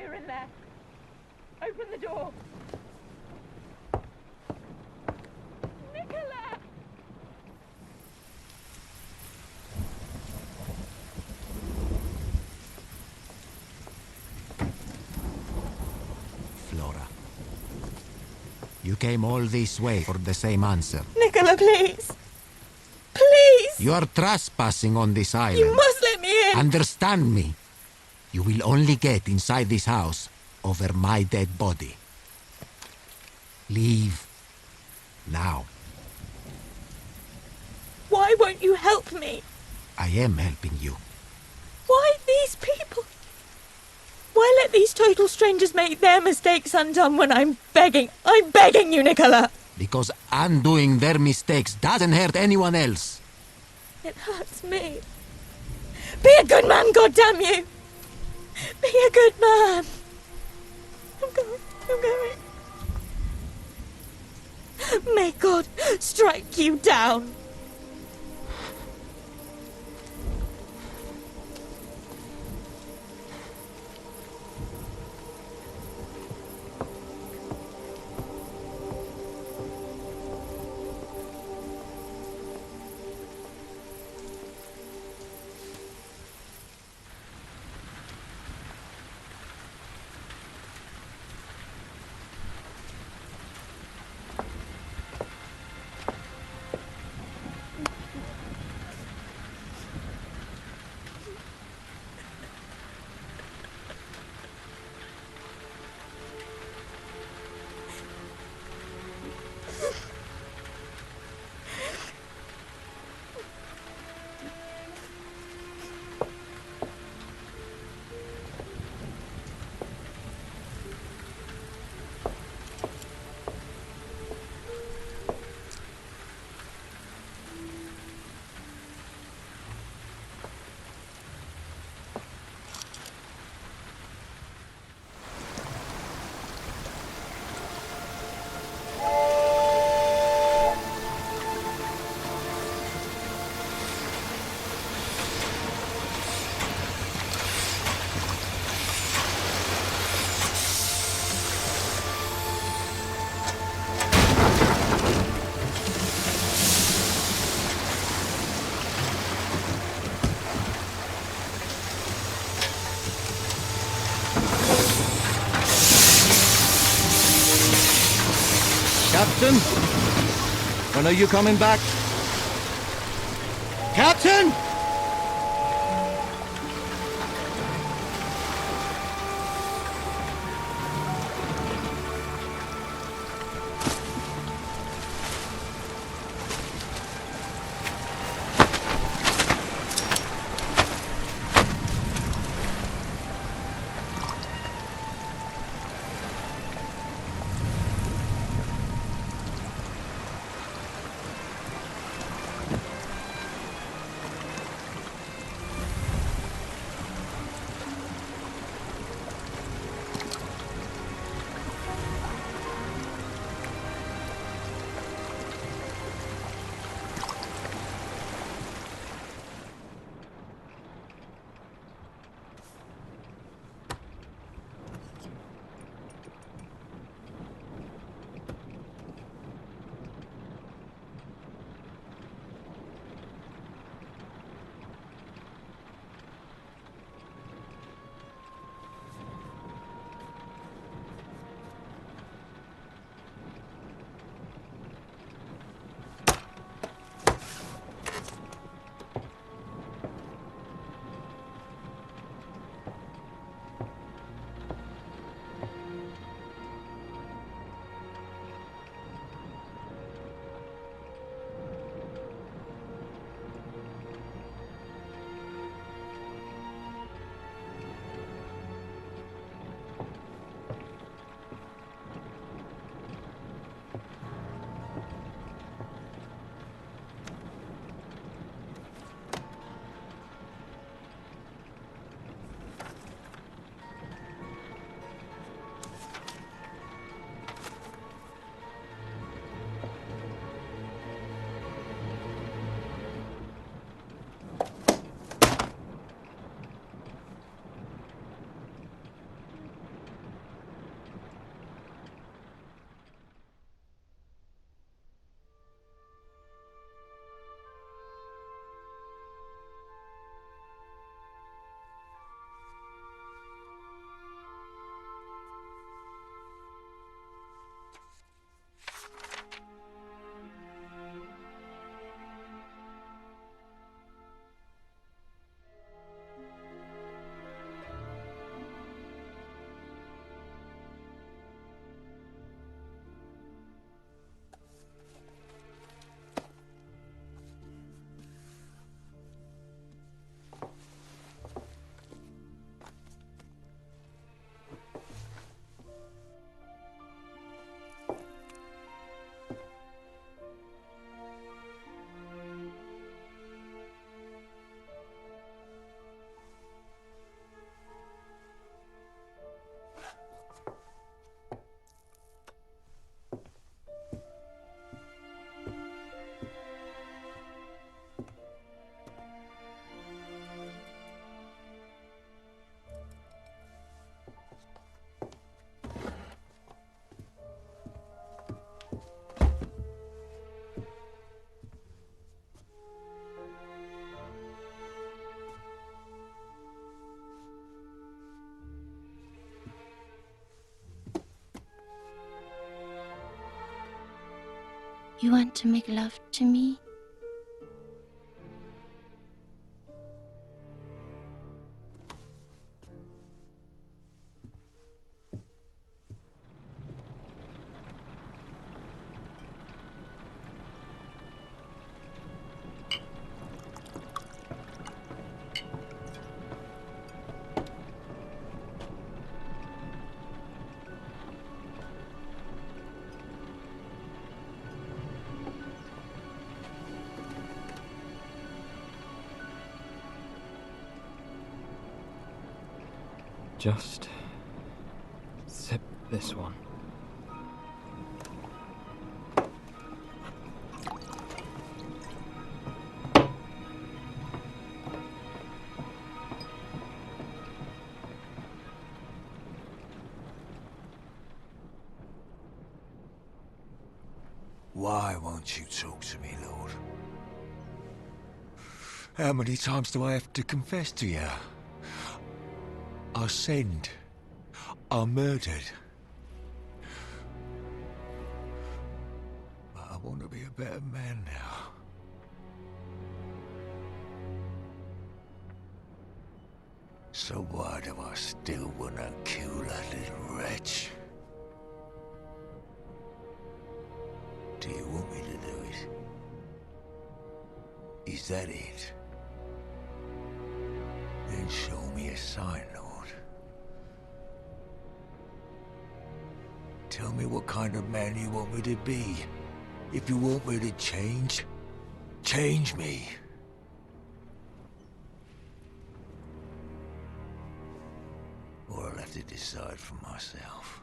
Tesla in there. Open the door. Nikola! Flora. You came all this way for the same answer. Nikola, please. Please! You are trespassing on this island. You must let me in! Understand me. You will only get inside this house over my dead body. Leave. Now. Why won't you help me? I am helping you. Why these people? Why let these total strangers make their mistakes undone when I'm begging you, Nikola! Because undoing their mistakes doesn't hurt anyone else. It hurts me. Be a good man, goddamn you! Be a good man! I'm going. May God strike you down! Captain? When are you coming back? Captain! You want to make love to me? Just sip this one. Why won't you talk to me, Lord? How many times do I have to confess to you? I sinned. I murdered. But I want to be a better man now. So why do I still want to kill that little wretch? Do you want me to do it? Is that it? Then show me a sign, Lord. Tell me what kind of man you want me to be. If you want me to change, change me. Or I'll have to decide for myself.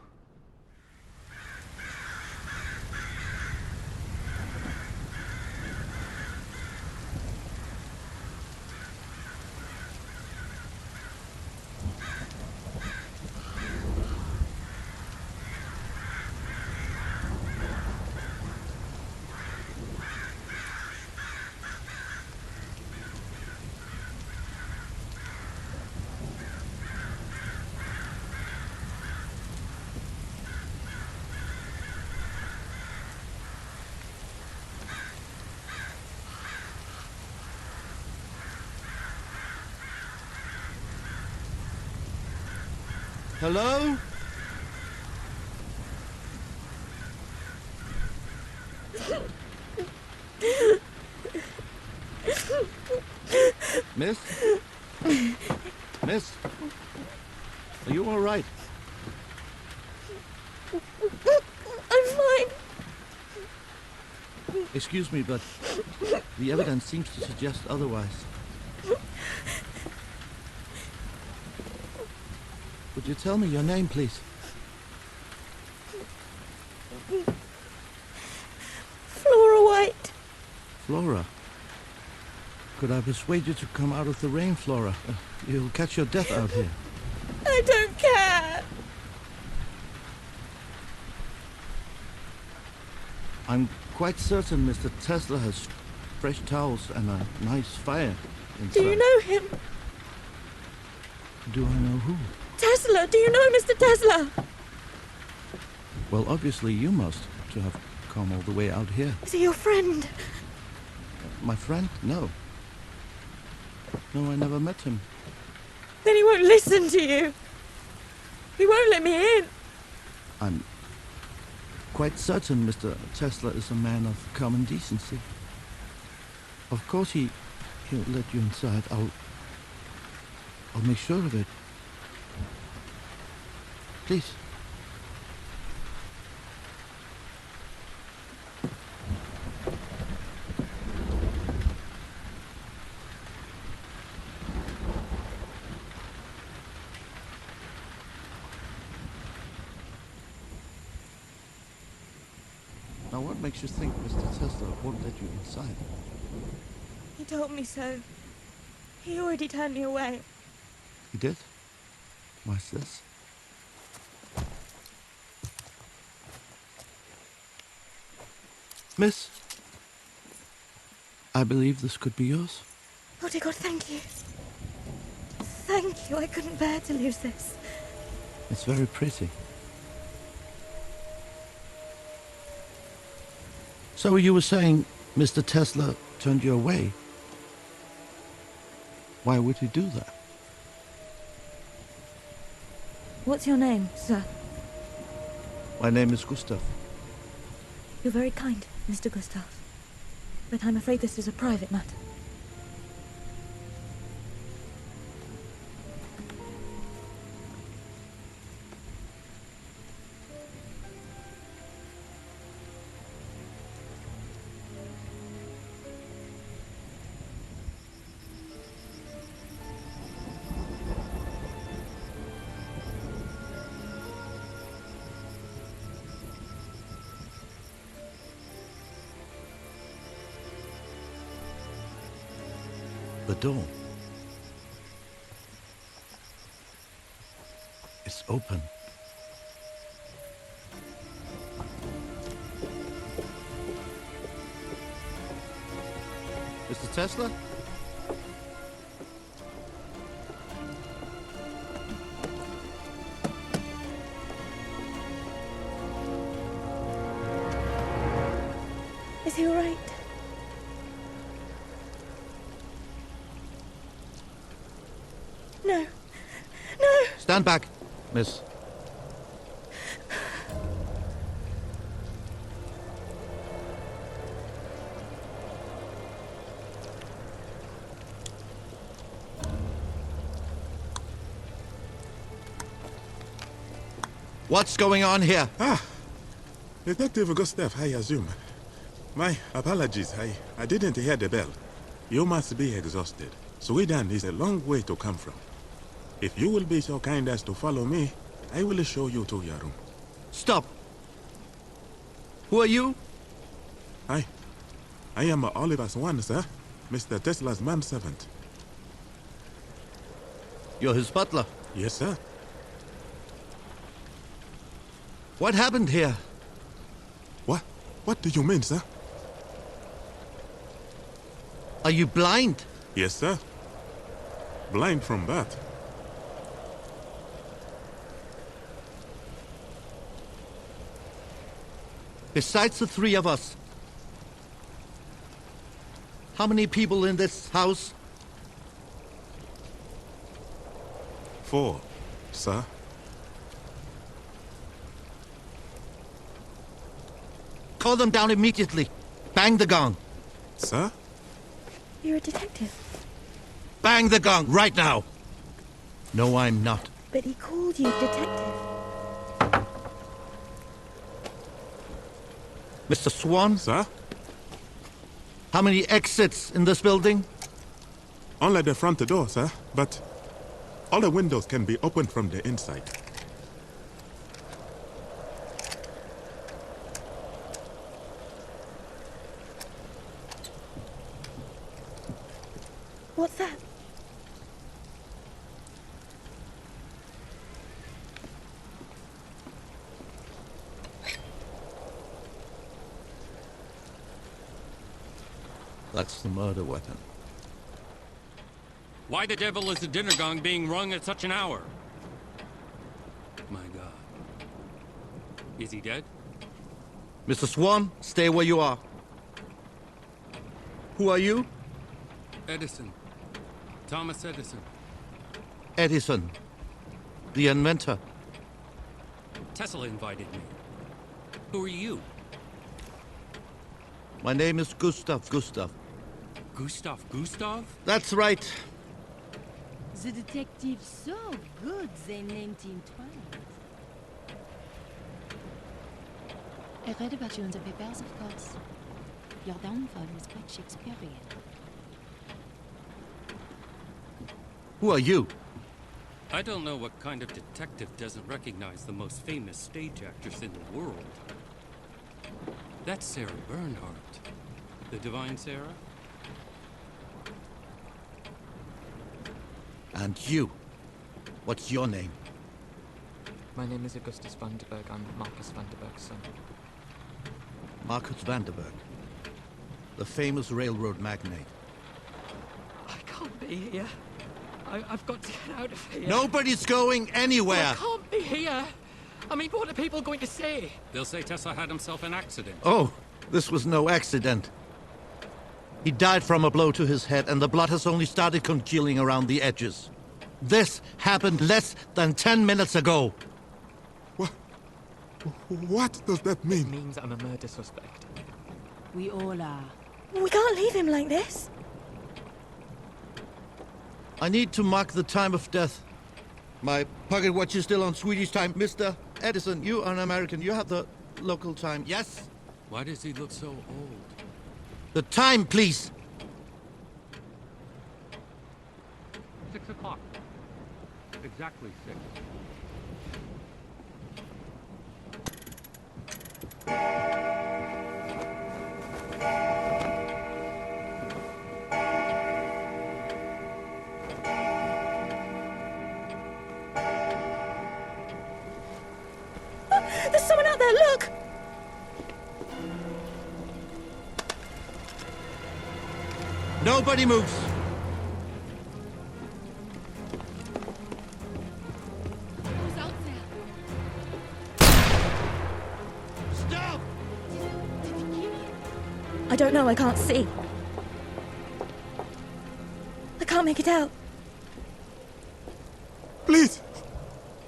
Hello? Miss? Miss? Are you all right? I'm fine. Excuse me, but the evidence seems to suggest otherwise. Would you tell me your name, please? Flora White. Flora. Could I persuade you to come out of the rain, Flora? You'll catch your death out here. I don't care. I'm quite certain Mr. Tesla has fresh towels and a nice fire inside. Do you know him? Do I know who? Tesla, do you know Mr. Tesla? Well, obviously you must, to have come all the way out here. Is he your friend? My friend? No. No, I never met him. Then he won't listen to you. He won't let me in. I'm quite certain Mr. Tesla is a man of common decency. Of course he'll let you inside. I'll make sure of it. Please. Now what makes you think Mr. Tesla won't let you inside? He told me so. He already turned me away. He did? Why's this? Miss, I believe this could be yours. Oh dear God, thank you. Thank you, I couldn't bear to lose this. It's very pretty. So you were saying Mr. Tesla turned you away? Why would he do that? What's your name, sir? My name is Gustav. You're very kind, Mr. Gustav. But I'm afraid this is a private matter. The door is open. Mr. Tesla? Is he all right? No. No! Stand back, miss. What's going on here? Detective Gustav, I assume. My apologies, I didn't hear the bell. You must be exhausted. Sweden is a long way to come from. If you will be so kind as to follow me, I will show you to your room. Stop! Who are you? I am Oliver Swan, sir. Mr. Tesla's manservant. You're his butler. Yes, sir. What happened here? What do you mean, sir? Are you blind? Yes, sir. Blind from birth. Besides the three of us, how many people in this house? 4, sir. Call them down immediately. Bang the gong. Sir? You're a detective. Bang the gong right now. No, I'm not. But he called you detective. Mr. Swan, Sir? how many exits in this building? Only the front door, sir. But all the windows can be opened from the inside. What's that? That's the murder weapon. Why the devil is the dinner gong being rung at such an hour? My God. Is he dead? Mr. Swan, stay where you are. Who are you? Edison. Thomas Edison. Edison, the inventor. Tesla invited me. Who are you? My name is Gustav Gustav. Gustav Gustav? That's right. The detective's so good they named him twice. I read about you in the papers, of course. Your downfall was quite Shakespearean. Who are you? I don't know what kind of detective doesn't recognize the most famous stage actress in the world. That's Sarah Bernhardt. The Divine Sarah? And you? What's your name? My name is Augustus Vanderberg. I'm Marcus Vanderberg's son. Marcus Vanderberg, the famous railroad magnate. I can't be here. I've got to get out of here. Nobody's going anywhere. I can't be here. I mean, what are people going to say? They'll say Tesla had himself an accident. Oh, this was no accident. He died from a blow to his head, and the blood has only started congealing around the edges. This happened less than 10 minutes ago. What does that It mean? means I'm a murder suspect. We all are. We can't leave him like this. I need to mark the time of death. My pocket watch is still on Swedish time. Mr. Edison, you are an American. You have the local time. Yes? Why does he look so old? The time, please. 6 o'clock. Exactly 6. There's someone out there, look! Nobody moves. Who's out there? Stop! Did he kill you? I don't know, I can't see. I can't make it out. Please!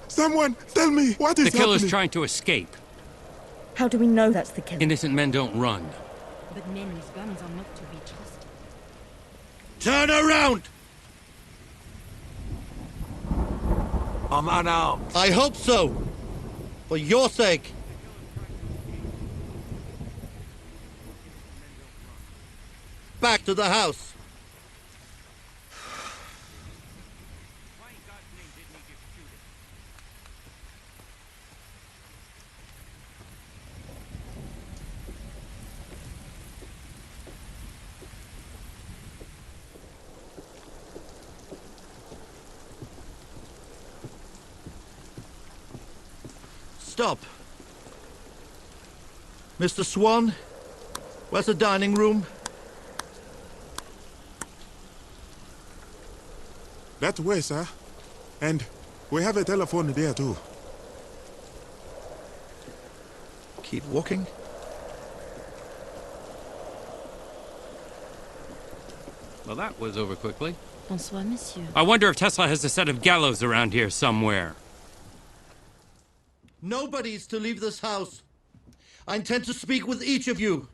Someone, tell me, what is The killer's happening? trying to escape. How do we know that's the killer? Innocent men don't run. But men with guns are not to be trusted. Turn around! I'm unarmed. I hope so. For your sake. Back to the house. Stop. Mr. Swan, where's the dining room? That way, sir. And we have a telephone there too. Keep walking. Well, that was over quickly. Bonsoir, monsieur. I wonder if Tesla has a set of gallows around here somewhere. Nobody is to leave this house. I intend to speak with each of you.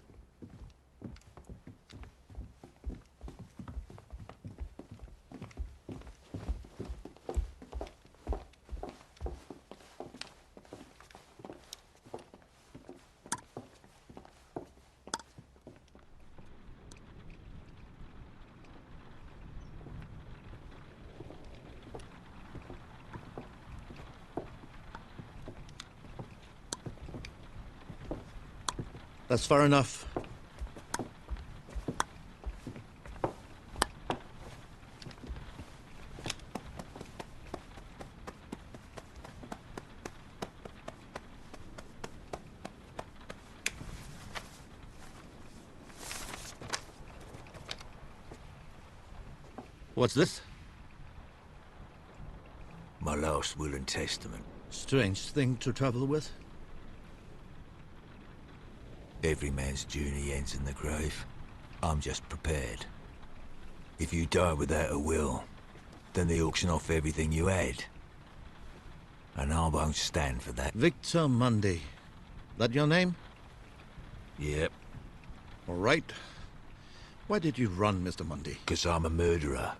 That's far enough. What's this? My last will and testament. Strange thing to travel with. Every man's journey ends in the grave. I'm just prepared. If you die without a will, then they auction off everything you had. And I won't stand for that. Victor Mundy. That your name? Yep, All right. Why did you run, Mr. Mundy? 'cause I'm a murderer.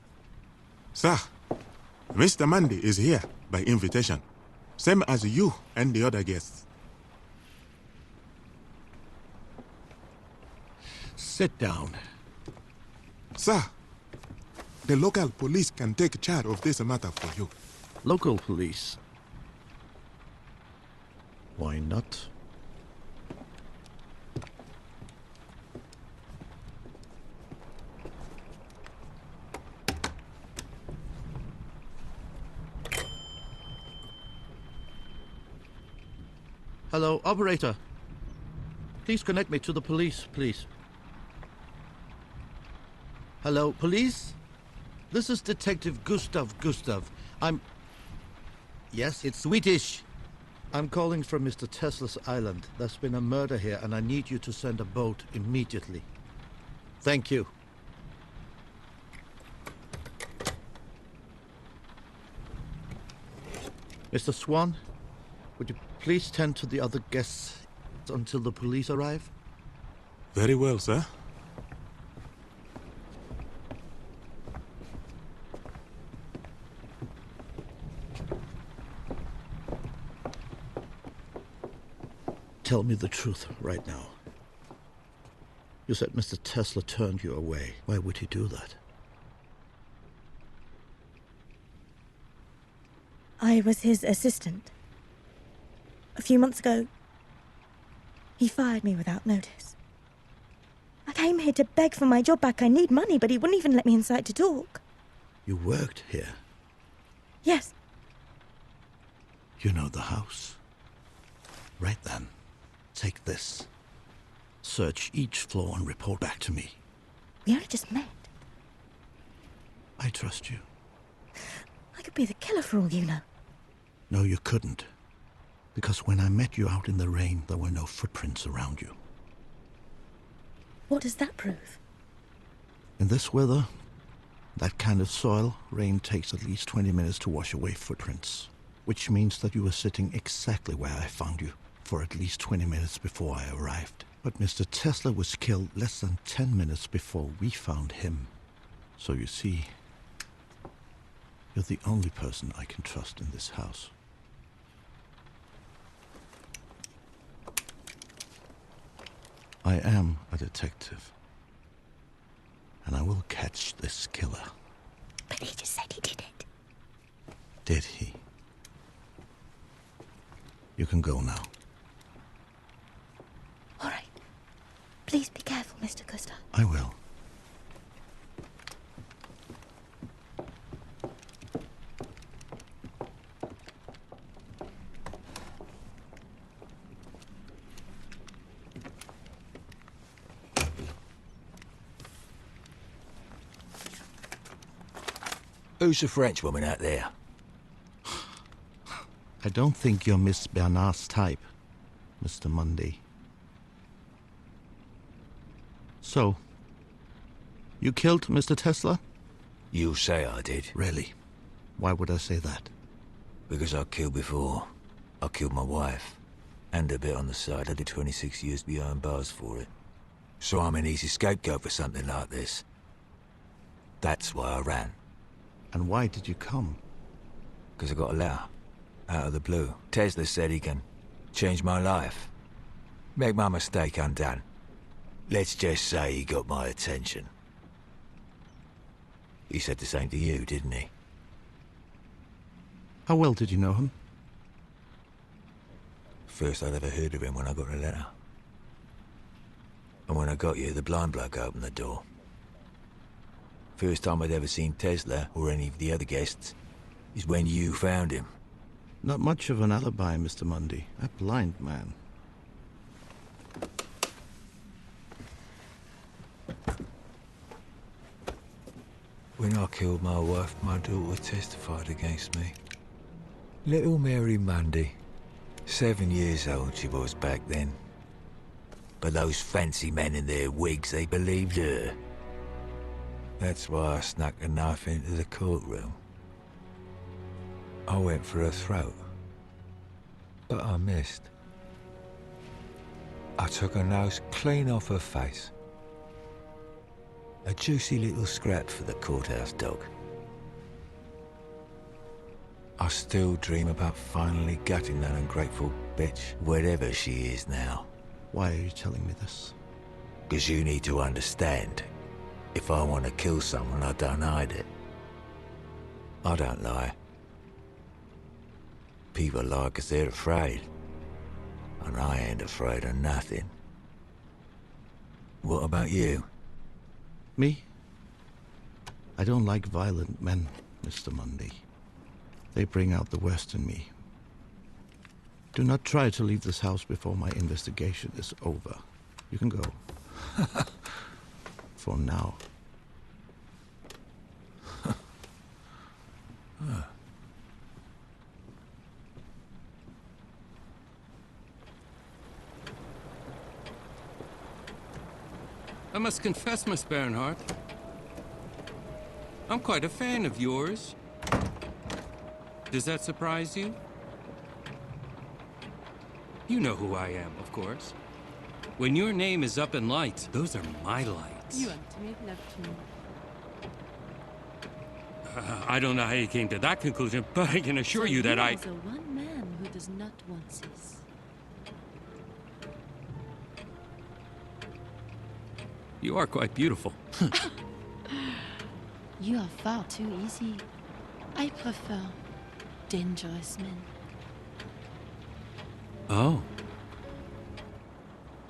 Sir, Mr. Mundy is here by invitation. Same as you and the other guests. Sit down. Sir, the local police can take charge of this matter for you. Local police. Why not? Hello, operator. Please connect me to the police, please. Hello, police? This is Detective GUSTAV GUSTAF. I'm... Yes, it's Swedish. I'm calling from Mr. Tesla's island. There's been a murder here, and I need you to send a boat immediately. Thank you. Mr. Swan, would you please tend to the other guests until the police arrive? Very well, sir. Tell me the truth right now. You said Mr. Tesla turned you away. Why would he do that? I was his assistant. A few months ago, he fired me without notice. I came here to beg for my job back. I need money, but he wouldn't even let me inside to talk. You worked here? Yes. You know the house. Right then, take this. Search each floor and report back to me. We only just met. I trust you. I could be the killer for all you know. No, you couldn't. Because when I met you out in the rain, there were no footprints around you. What does that prove? In this weather, that kind of soil, rain takes at least 20 minutes to wash away footprints. Which means that you were sitting exactly where I found you, for at least 20 minutes before I arrived. But Mr. Tesla was killed less than 10 minutes before we found him. So you see, you're the only person I can trust in this house. I am a detective. And I will catch this killer. But he just said he did it. Did he? You can go now. All right. Please be careful, Mr. Gustav. I will. Who's the French woman out there? I don't think you're Miss Bernard's type, Mr. Mundy. So, you killed Mr. Tesla? You say I did. Really? Why would I say that? Because I killed before. I killed my wife. And a bit on the side. I did 26 years behind bars for it. So I'm an easy scapegoat for something like this. That's why I ran. And why did you come? Because I got a letter. Out of the blue. Tesla said he can change my life. Make my mistake undone. Let's just say he got my attention. He said the same to you, didn't he? How well did you know him? First I'd ever heard of him when I got a letter. And when I got you, the blind bloke opened the door. First time I'd ever seen Tesla, or any of the other guests, is when you found him. Not much of an alibi, Mr. Mundy. A blind man. When I killed my wife, my daughter testified against me. Little Mary Mundy. 7 years old she was back then. But those fancy men in their wigs, they believed her. That's why I snuck a knife into the courtroom. I went for her throat, but I missed. I took her nose clean off her face. A juicy little scrap for the courthouse dog. I still dream about finally gutting that ungrateful bitch, wherever she is now. Why are you telling me this? Because you need to understand, if I want to kill someone, I don't hide it. I don't lie. People lie because they're afraid. And I ain't afraid of nothing. What about you? Me? I don't like violent men, Mr. Mundy. They bring out the worst in me. Do not try to leave this house before my investigation is over. You can go. For now. I must confess, Miss Bernhardt, I'm quite a fan of yours. Does that surprise you? You know who I am, of course. When your name is up in lights, those are my lights. You want to make love to me? I don't know how you came to that conclusion, but I can assure you that you I... are the one man who does not want this. You are quite beautiful. You are far too easy. I prefer dangerous men. Oh.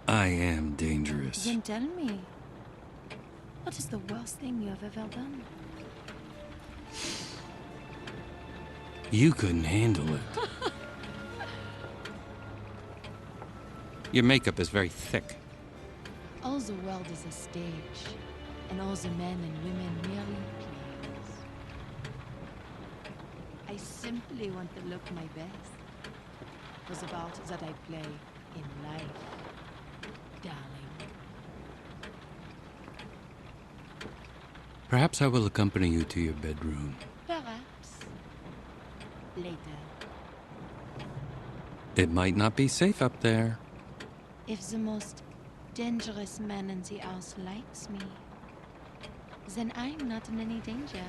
I am dangerous. Then tell me, what is the worst thing you have ever done? You couldn't handle it. Your makeup is very thick. All the world is a stage, and all the men and women merely players. I simply want to look my best for the part that I play in life, darling. Perhaps I will accompany you to your bedroom. Perhaps later. It might not be safe up there. If the most dangerous man in the house likes me, then I'm not in any danger.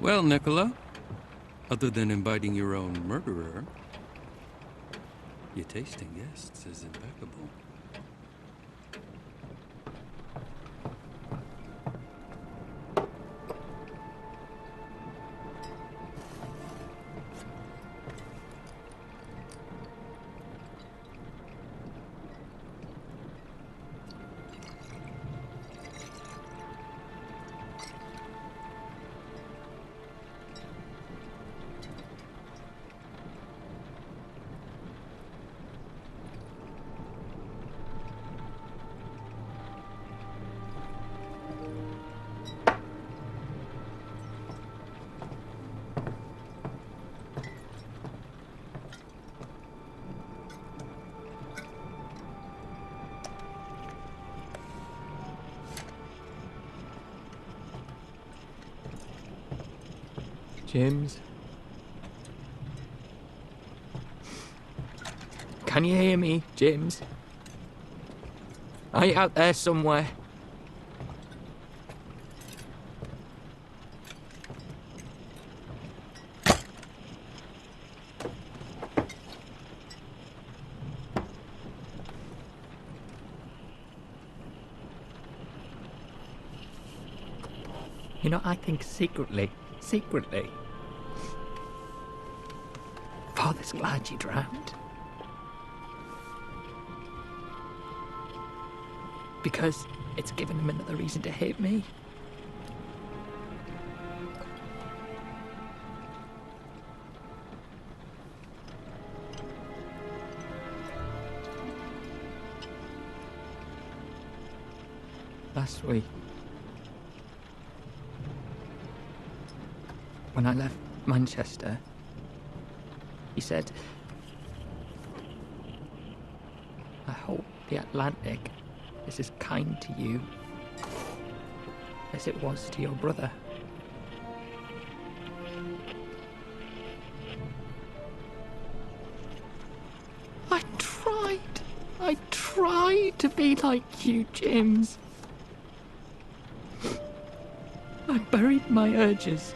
Well, Nikola, other than inviting your own murderer, your taste in guests is impeccable. James? Can you hear me, James? Are you out there somewhere? You know, I think secretly, Father's glad you drowned. Because it's given him another reason to hate me. Last week, when I left Manchester, he said, I hope the Atlantic is as kind to you as it was to your brother. I tried to be like you, James. I buried my urges.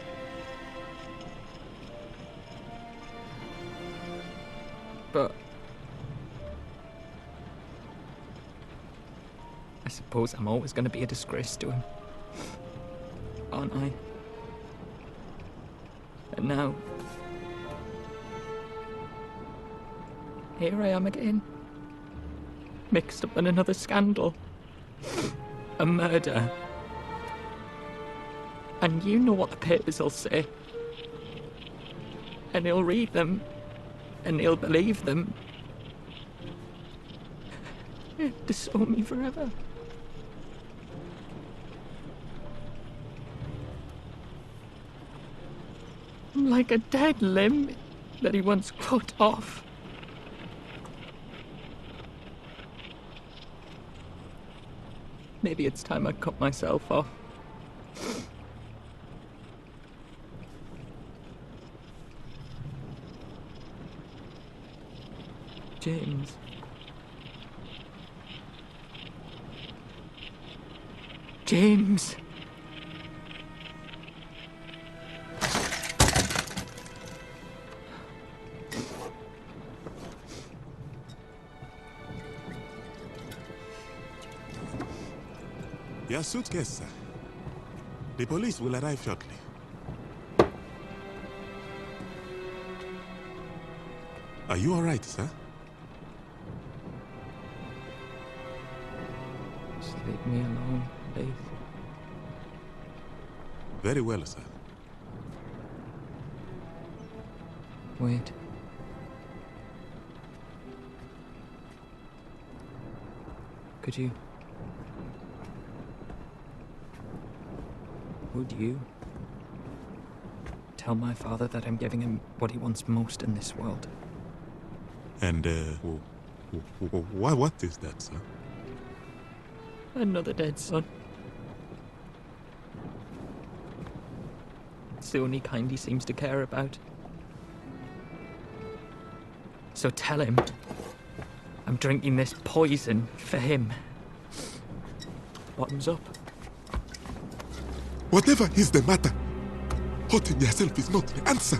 But I suppose I'm always going to be a disgrace to him, aren't I? And now, here I am again, mixed up in another scandal, a murder. And you know what the papers will say. And he'll read them, and he'll believe them. He'll disown me forever. I'm like a dead limb that he once cut off. Maybe it's time I cut myself off. James. James. Your suitcase, sir. The police will arrive shortly. Are you all right, sir? Just leave me alone, please. Very well, sir. Wait. Could you? Would you tell my father that I'm giving him what he wants most in this world? And, what is that, sir? Another dead son. It's the only kind he seems to care about. So tell him I'm drinking this poison for him. Bottoms up. Whatever is the matter, hurting yourself is not the answer.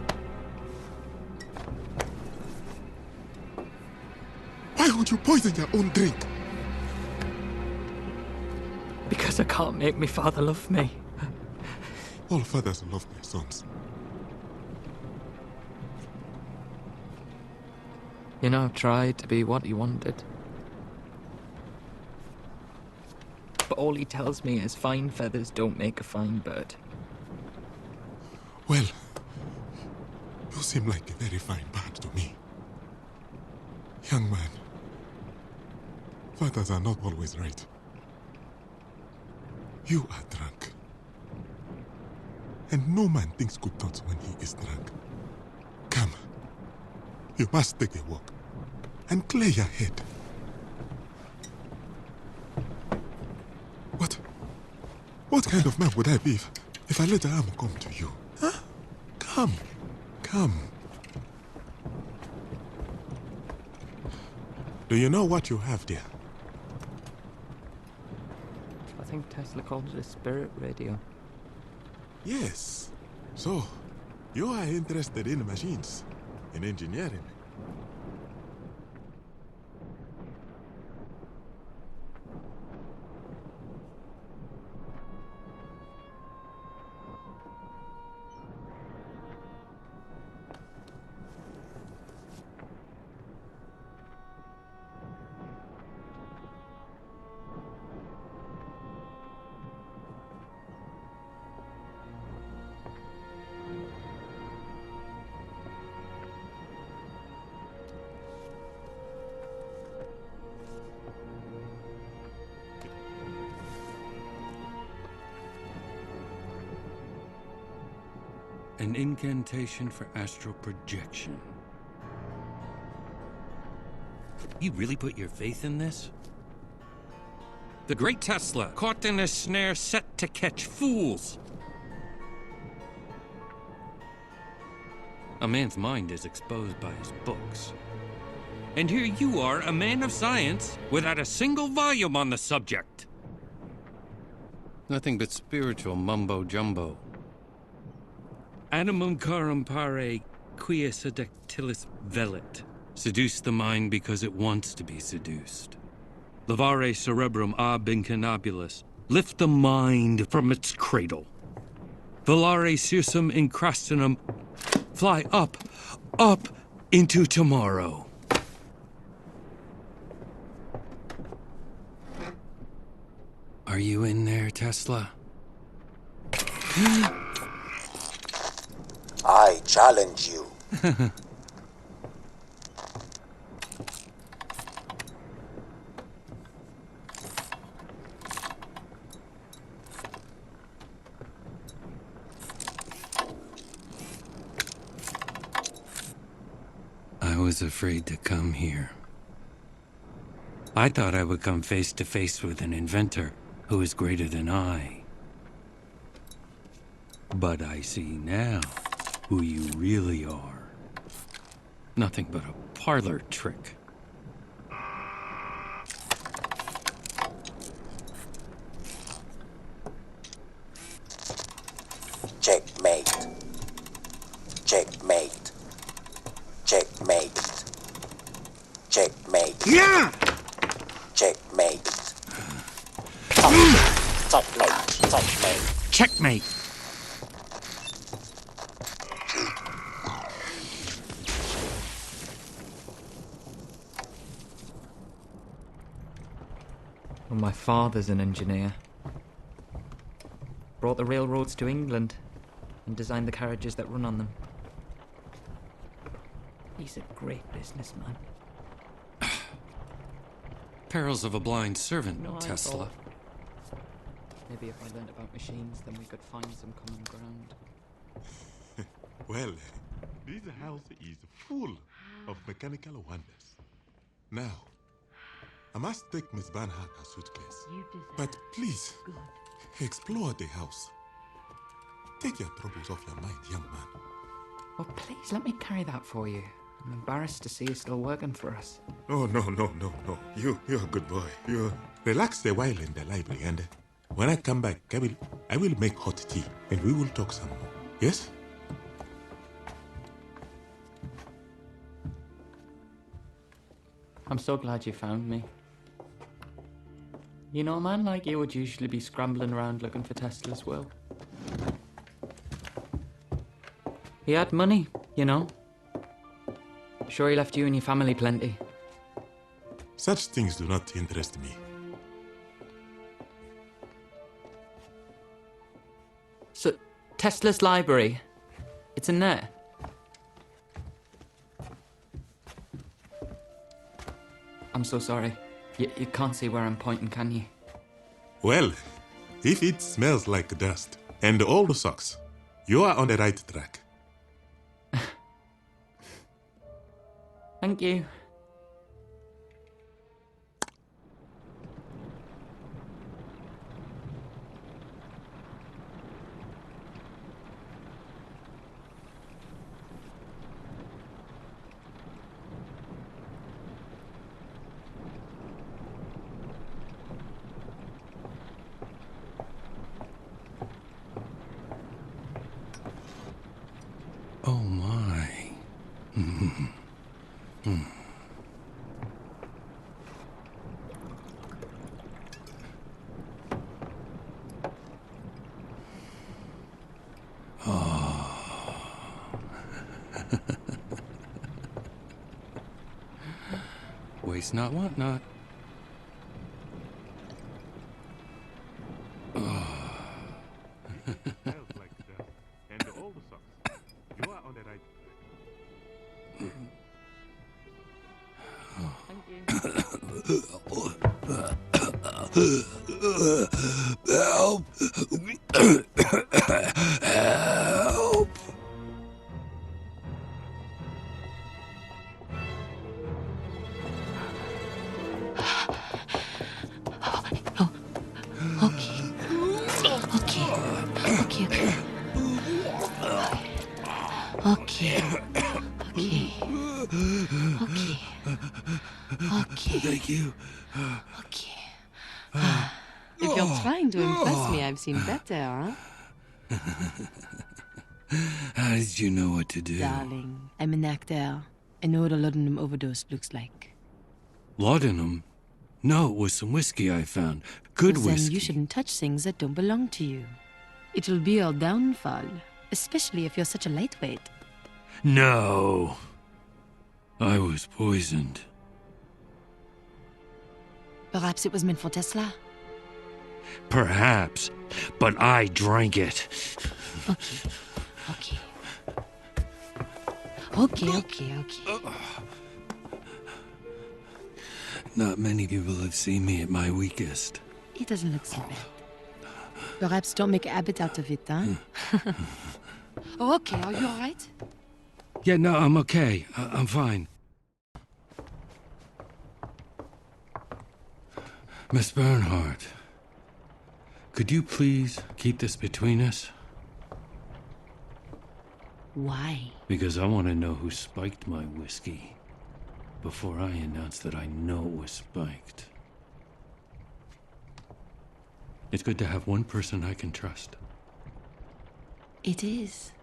Why would you poison your own drink? Because I can't make my father love me. All fathers love their sons. You know, I've tried to be what he wanted. But all he tells me is fine feathers don't make a fine bird. Well, you seem like a very fine bird to me. Young man, fathers are not always right. You are drunk. And no man thinks good thoughts when he is drunk. Come, you must take a walk and clear your head. What kind of man would I be if I let the arm come to you? Huh? Come. Do you know what you have there? I think Tesla called it a spirit radio. Yes. So, you are interested in machines, in engineering. An incantation for astral projection. You really put your faith in this? The great Tesla, caught in a snare set to catch fools. A man's mind is exposed by his books. And here you are, a man of science, without a single volume on the subject. Nothing but spiritual mumbo-jumbo. Animum carum pare quia seductilis velit. Seduce the mind because it wants to be seduced. Levare cerebrum ab incanabulis. Lift the mind from its cradle. Volare sursum incrastinum. Fly up into tomorrow. Are you in there, Tesla? I challenge you. I was afraid to come here. I thought I would come face to face with an inventor who is greater than I. But I see now who you really are. Nothing but a parlor trick. Checkmate. Checkmate. Checkmate. Checkmate. Yeah! Checkmate. Checkmate. Checkmate. Checkmate! Well, my father's an engineer. Brought the railroads to England and designed the carriages that run on them. He's a great businessman. Perils of a blind servant, No, I Tesla. thought maybe if I learned about machines, then we could find some common ground. Well, this house is full of mechanical wonders. Now, I must take Miss Barnhart her suitcase. You deserve But please, good. explore the house. Take your troubles off your mind, young man. Well, please let me carry that for you. I'm embarrassed to see you still working for us. Oh, no. You're a good boy. You relax a while in the library, and when I come back, I will make hot tea, and we will talk some more. Yes? I'm so glad you found me. You know, a man like you would usually be scrambling around looking for Tesla's will. He had money, you know. Sure, he left you and your family plenty. Such things do not interest me. So, Tesla's library, it's in there. I'm so sorry. You can't see where I'm pointing, can you? Well, if it smells like dust and old socks, you are on the right track. Thank you. Oh my. Waste not, want not. Smells like dust and old socks. You are on the right Help! Help! Okay. Thank you. Okay. If you're trying to impress me, I've seen better, huh? How did you know what to do? Darling, I'm an actor. I know what a laudanum overdose looks like. Laudanum? No, it was some whiskey I found. Good Then whiskey. you shouldn't touch things that don't belong to you. It will be your downfall, especially if you're such a lightweight. No. I was poisoned. Perhaps it was meant for Tesla? Perhaps, but I drank it. Okay. Not many people have seen me at my weakest. It doesn't look so bad. Perhaps don't make a habit out of it, huh? Oh, okay. Are you all right? Yeah, no, I'm okay. I'm fine. Miss Bernhardt, could you please keep this between us? Why? Because I want to know who spiked my whiskey before I announce that I know it was spiked. It's good to have one person I can trust. It is.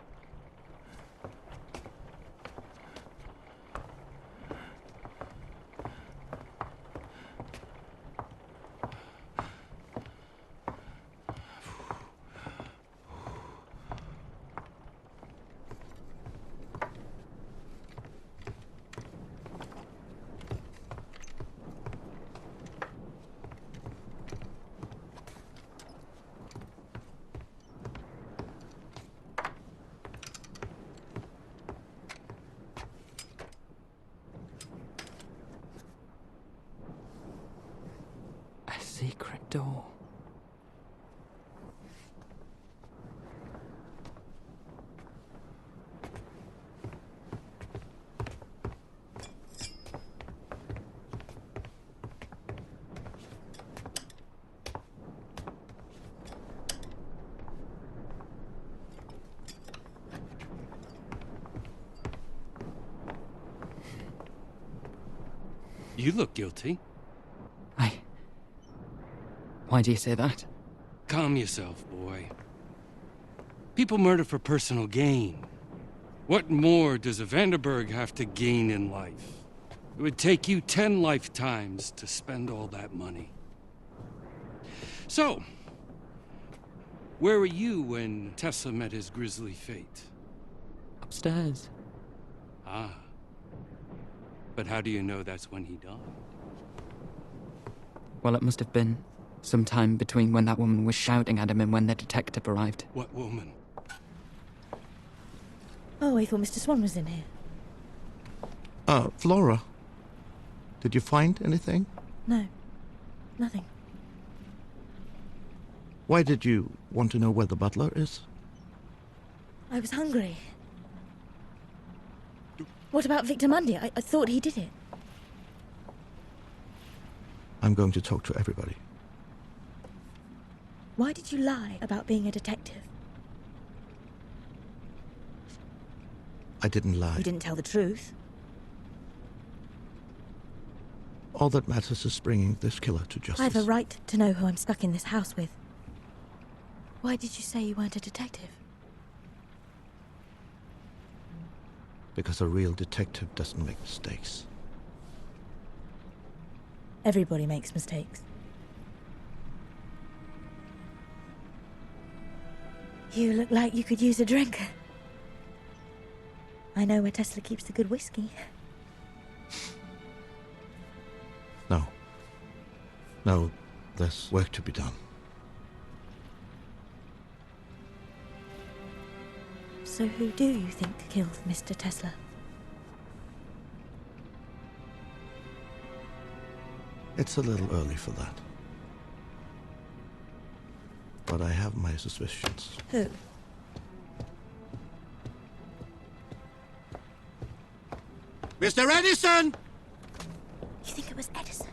Secret door. You look guilty. Why do you say that? Calm yourself, boy. People murder for personal gain. What more does a Vanderberg have to gain in life? It would take you 10 lifetimes to spend all that money. So, where were you when Tesla met his grisly fate? Upstairs. Ah. But how do you know that's when he died? Well, it must have been sometime between when that woman was shouting at him and when the detective arrived. What woman? Oh, I thought Mr. Swan was in here. Flora. Did you find anything? No, nothing. Why did you want to know where the butler is? I was hungry. What about Victor Mundy? I thought he did it. I'm going to talk to everybody. Why did you lie about being a detective? I didn't lie. You didn't tell the truth. All that matters is bringing this killer to justice. I have a right to know who I'm stuck in this house with. Why did you say you weren't a detective? Because a real detective doesn't make mistakes. Everybody makes mistakes. You look like you could use a drink. I know where Tesla keeps the good whiskey. No. No, there's work to be done. So who do you think killed Mr. Tesla? It's a little early for that. But I have my suspicions. Who? Mr. Edison! You think it was Edison?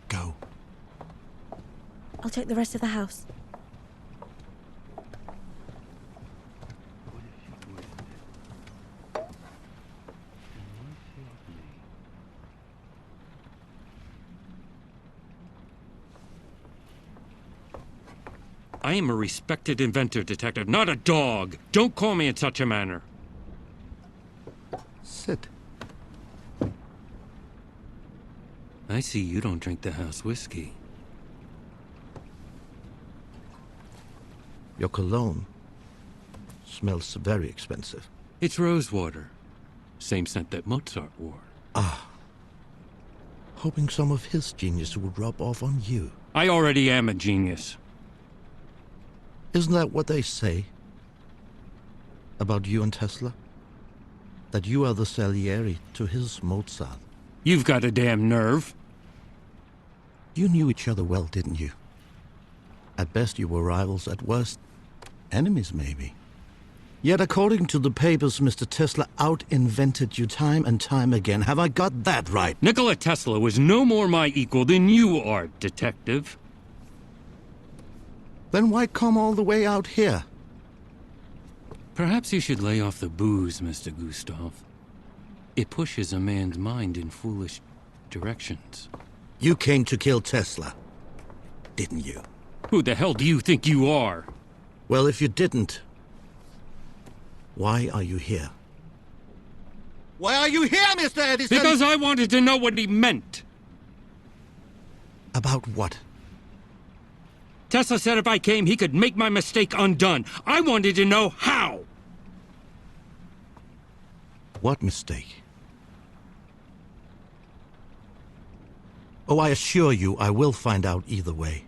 Go. I'll check the rest of the house. I am a respected inventor, detective, not a dog. Don't call me in such a manner. Sit. I see you don't drink the house whiskey. Your cologne smells very expensive. It's rosewater. Same scent that Mozart wore. Ah. Hoping some of his genius would rub off on you. I already am a genius. Isn't that what they say about you and Tesla? That you are the Salieri to his Mozart. You've got a damn nerve. You knew each other well, didn't you? At best you were rivals, at worst enemies maybe. Yet according to the papers, Mr. Tesla out-invented you time and time again. Have I got that right? Nikola Tesla was no more my equal than you are, Detective. Then why come all the way out here? Perhaps you should lay off the booze, Mr. Gustav. It pushes a man's mind in foolish directions. You came to kill Tesla, didn't you? Who the hell do you think you are? Well, if you didn't, why are you here? Why are you here, Mr. Edison? Because I wanted to know what he meant. About what? Tesla said if I came, he could make my mistake undone. I wanted to know how. What mistake? Oh, I assure you, I will find out either way.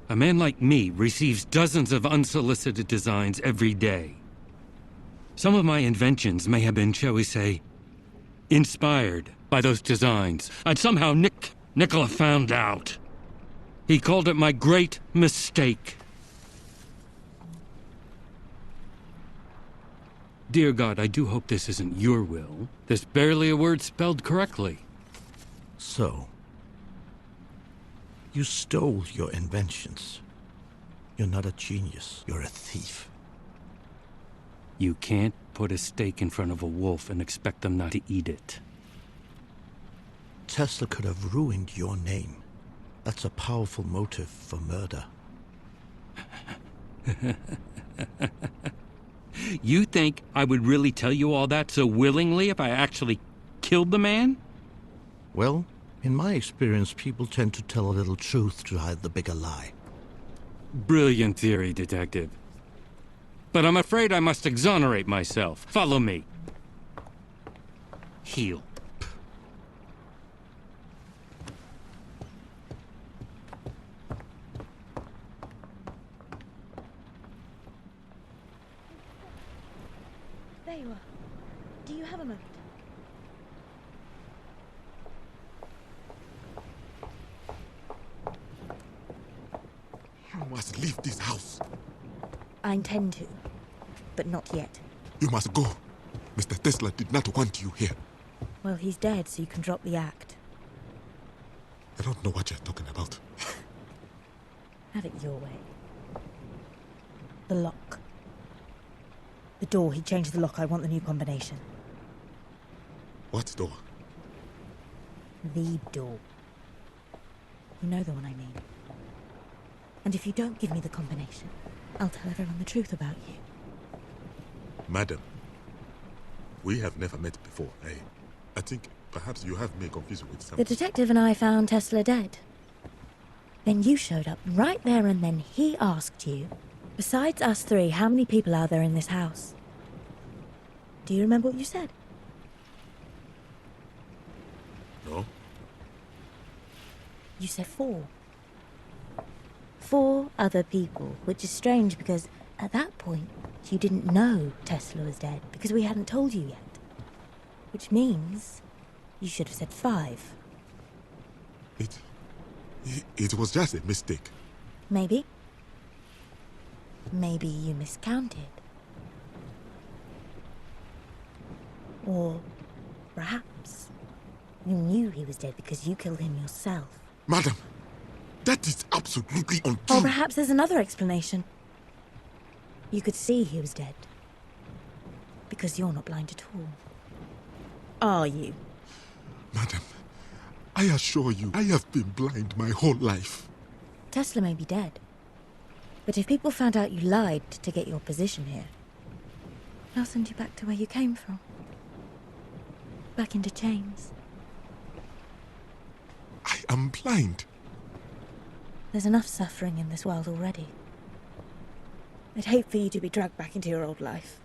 A man like me receives dozens of unsolicited designs every day. Some of my inventions may have been, shall we say, inspired by those designs. And somehow Nikola found out. He called it my great mistake. Dear God, I do hope this isn't your will. There's barely a word spelled correctly. So, you stole your inventions. You're not a genius, you're a thief. You can't put a steak in front of a wolf and expect them not to eat it. Tesla could have ruined your name. That's a powerful motive for murder. You think I would really tell you all that so willingly if I actually killed the man? Well, in my experience, people tend to tell a little truth to hide the bigger lie. Brilliant theory, Detective. But I'm afraid I must exonerate myself. Follow me. Heel. There you are. Do you have a moment? You must leave this house. I intend to, but not yet. You must go. Mr. Tesla did not want you here. Well, he's dead, so you can drop the act. I don't know what you're talking about. Have it your way. The lock. The door, he changed the lock. I want the new combination. What door? The door. You know the one I mean. And if you don't give me the combination, I'll tell everyone the truth about you. Madam, we have never met before, eh? I think perhaps you have me confused with The something. detective and I found Tesla dead. Then you showed up right there and then he asked you, besides us three, how many people are there in this house? Do you remember what you said? No? You said 4. 4 other people, which is strange because at that point you didn't know Tesla was dead because we hadn't told you yet. Which means you should have said 5. It was just a mistake. Maybe. Maybe you miscounted. Or perhaps you knew he was dead because you killed him yourself. Madam, that is absolutely untrue. Or perhaps there's another explanation. You could see he was dead. Because you're not blind at all. Are you? Madam, I assure you, I have been blind my whole life. Tesla may be dead. But if people found out you lied to get your position here, they'll send you back to where you came from. Back into chains. I am blind. There's enough suffering in this world already. I'd hate for you to be dragged back into your old life.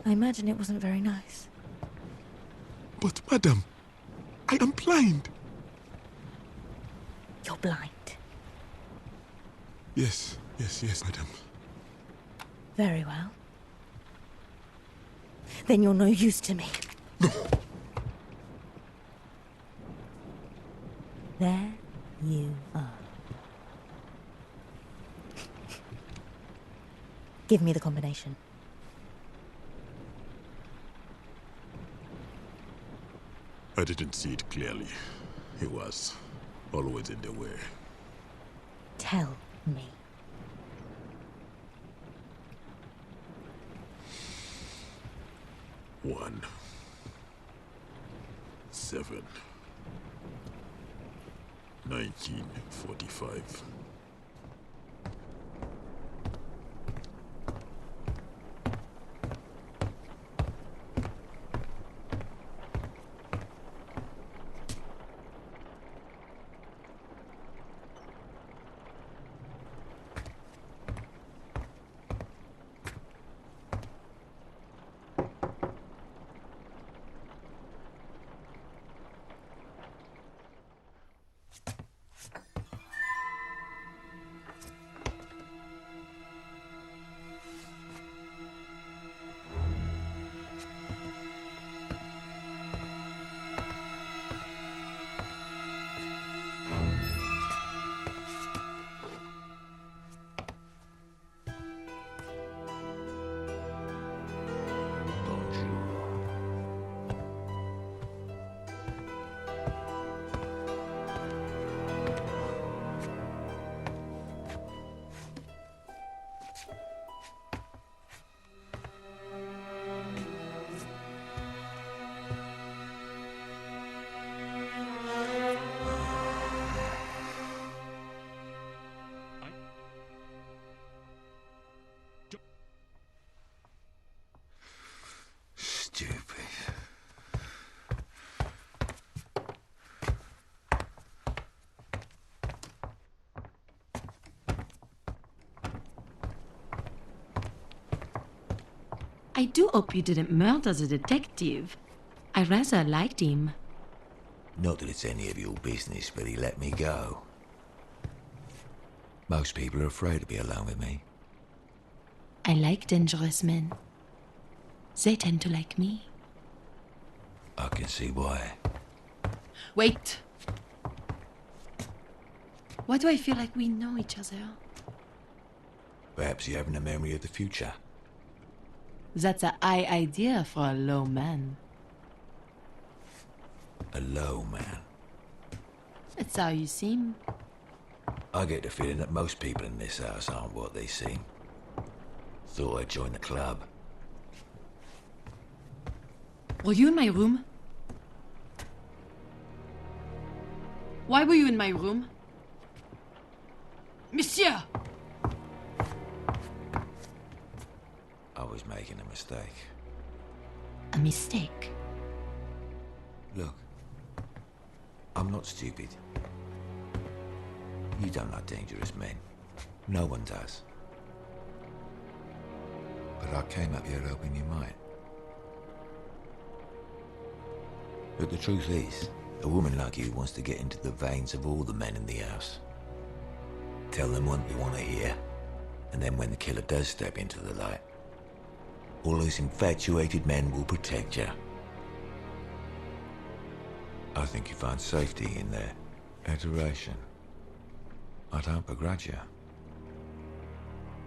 I imagine it wasn't very nice. But madam, I am blind. You're blind. Yes, madam. Very well. Then you're no use to me. No. There you are. Give me the combination. I didn't see it clearly. He was always in the way. Tell me. One, 7, 1945. Stupid. I do hope you didn't murder the detective. I rather liked him. Not that it's any of your business, but he let me go. Most people are afraid to be alone with me. I like dangerous men. They tend to like me. I can see why. Wait! Why do I feel like we know each other? Perhaps you haven't a memory of the future. That's a high idea for a low man. A low man. That's how you seem. I get the feeling that most people in this house aren't what they seem. Thought I'd join the club. Were you in my room? Why were you in my room? Monsieur! I was making a mistake. A mistake? Look, I'm not stupid. You don't like dangerous men. No one does. But I came up here hoping you might. But the truth is, a woman like you wants to get into the veins of all the men in the house. Tell them what they want to hear, and then when the killer does step into the light, all those infatuated men will protect you. I think you find safety in their adoration. I don't begrudge you.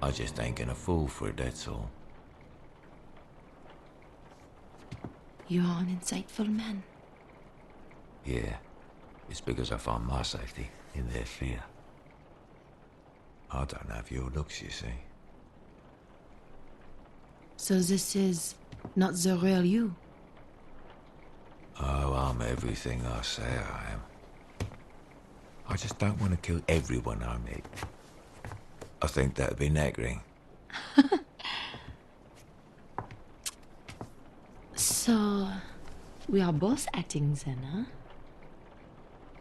I just ain't gonna fall for it, that's all. You are an insightful man. Yeah, it's because I find my safety in their fear. I don't have your looks, you see. So this is not the real you? Oh, I'm everything I say I am. I just don't want to kill everyone I meet. I think that'd be nagging. So, we are both acting then, huh?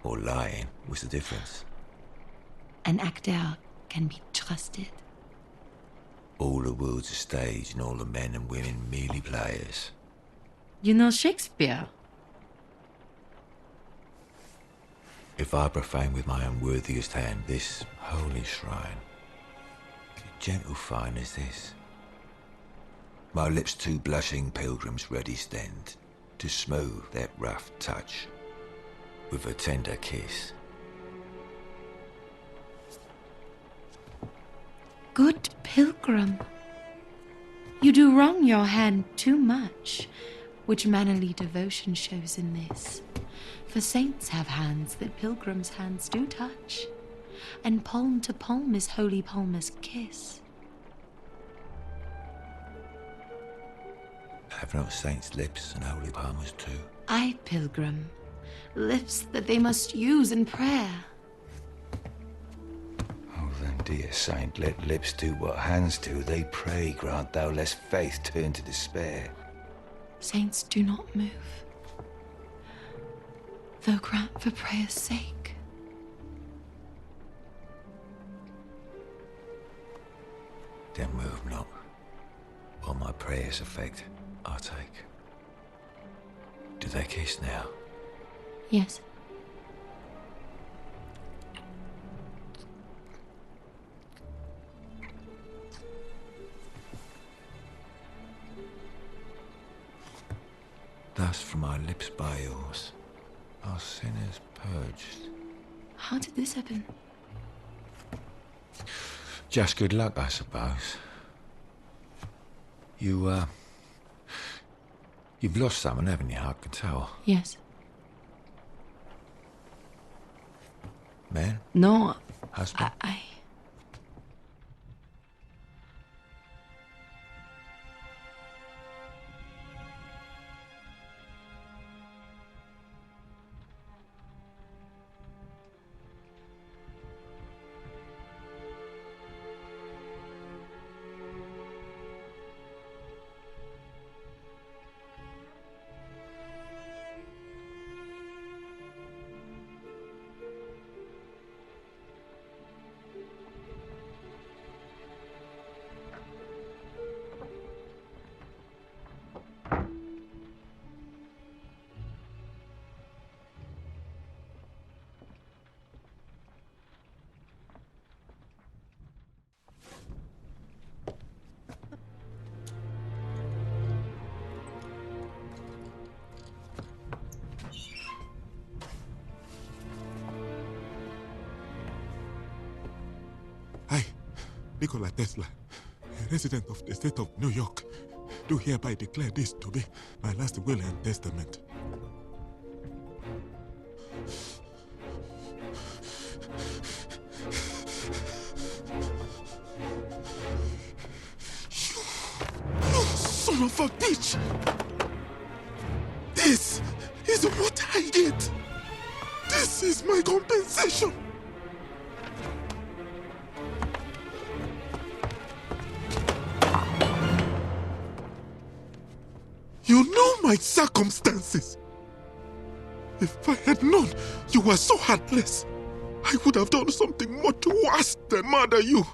Or lying. What's the difference? An actor can be trusted. All the world's a stage and all the men and women merely players. You know Shakespeare? If I profane with my unworthiest hand this holy shrine, gentle fine as this, my lips two blushing pilgrims ready stand to smooth that rough touch with a tender kiss. Good pilgrim. You do wrong your hand too much, which mannerly devotion shows in this. For saints have hands that pilgrims' hands do touch, and palm to palm is holy palmer's kiss. Have not saints lips and holy palmers too? Aye, pilgrim, lips that they must use in prayer. Oh, then, dear saint, let lips do what hands do. They pray, grant thou, lest faith turn to despair. Saints do not move, though grant for prayer's sake. Then move not, or my prayers effect I take. Do they kiss now? Yes. Thus from my lips by yours are sinners purged. How did this happen? Just good luck, I suppose. You've lost someone, haven't you? I can tell. Yes. Man? No. Husband? I... I, Nikola Tesla, a resident of the state of New York, do hereby declare this to be my last will and testament. You son of a bitch! This is what I get! This is my compensation! You know my circumstances. If I had known you were so heartless, I would have done something much worse than murder you.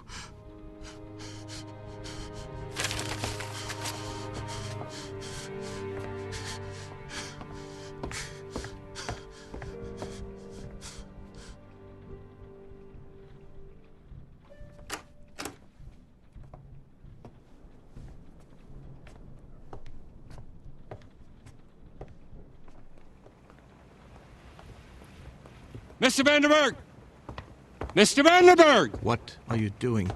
Mr. Vanderberg! Mr. Vanderberg! What are you doing?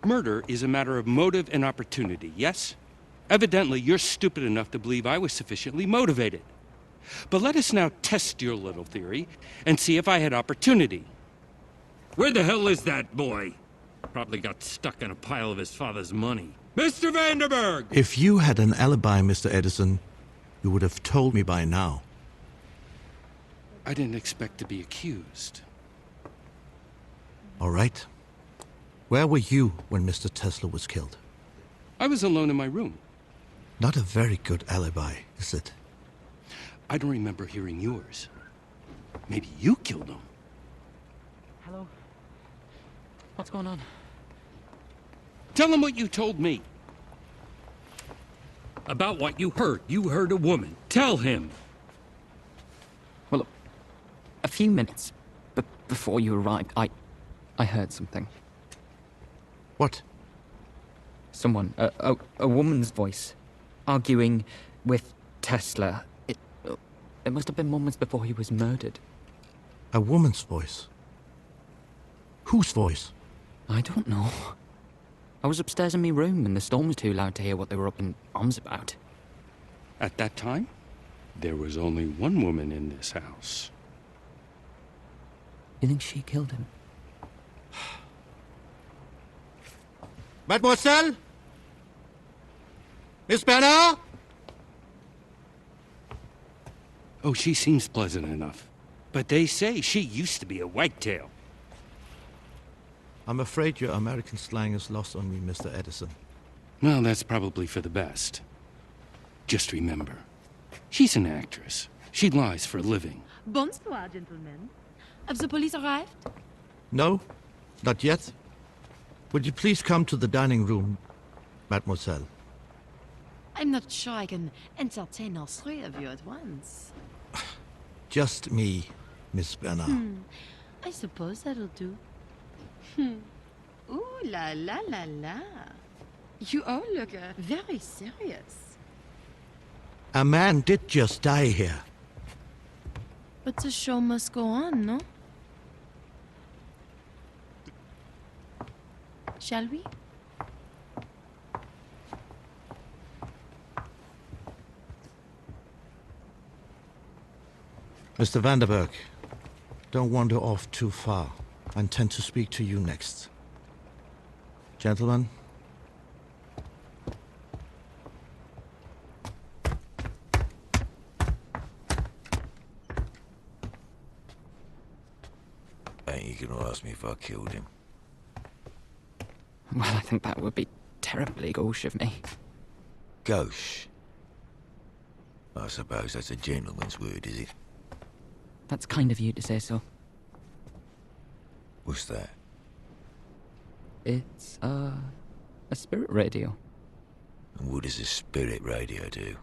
Murder is a matter of motive and opportunity, yes? Evidently, you're stupid enough to believe I was sufficiently motivated. But let us now test your little theory and see if I had opportunity. Where the hell is that boy? Probably got stuck in a pile of his father's money. Mr. Vanderberg! If you had an alibi, Mr. Edison, you would have told me by now. I didn't expect to be accused. All right. Where were you when Mr. Tesla was killed? I was alone in my room. Not a very good alibi, is it? I don't remember hearing yours. Maybe you killed him. Hello? What's going on? Tell him what you told me. About what you heard. You heard a woman. Tell him. Well, a few minutes before you arrived, I heard something. What? Someone, a woman's voice, arguing with Tesla. It must have been moments before he was murdered. A woman's voice? Whose voice? I don't know. I was upstairs in my room and the storm was too loud to hear what they were up in arms about. At that time, there was only one woman in this house. You think she killed him? Mademoiselle? Miss Bernard? Oh, she seems pleasant enough. But they say she used to be a wagtail. I'm afraid your American slang is lost on me, Mr. Edison. Well, that's probably for the best. Just remember, she's an actress. She lies for a living. Bonsoir, gentlemen. Have the police arrived? No, not yet. Would you please come to the dining room, mademoiselle? I'm not sure I can entertain all three of you at once. Just me, Miss Bernard. I suppose that'll do. Ooh la la la la. You all look very serious. A man did just die here. But the show must go on, no? Shall we? Mr. Vanderberg, don't wander off too far. I intend to speak to you next. Gentlemen. Ain't you gonna ask me if I killed him? Well, I think that would be terribly gauche of me. Gauche? I suppose that's a gentleman's word, is it? That's kind of you to say so. What's that? It's, a spirit radio. And what does a spirit radio do?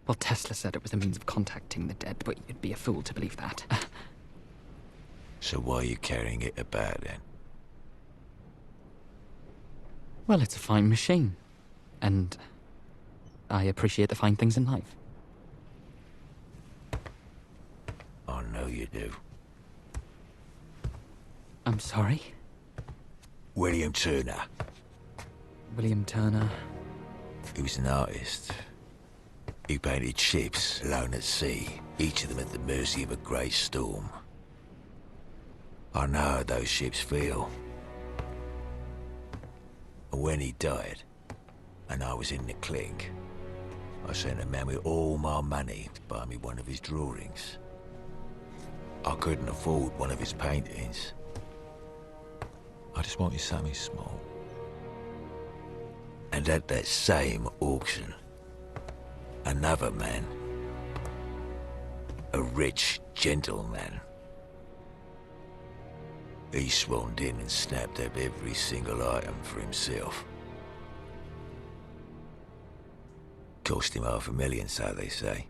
Well, Tesla said it was a means of contacting the dead, but you'd be a fool to believe that. So why are you carrying it about, then? Well, it's a fine machine. And I appreciate the fine things in life. I know you do. I'm sorry? William Turner. William Turner. He was an artist. He painted ships alone at sea, each of them at the mercy of a great storm. I know how those ships feel. And when he died, and I was in the clink, I sent a man with all my money to buy me one of his drawings. I couldn't afford one of his paintings. I just wanted something small. And at that same auction, another man, a rich gentleman, he swarmed in and snapped up every single item for himself. Cost him $500,000, so they say.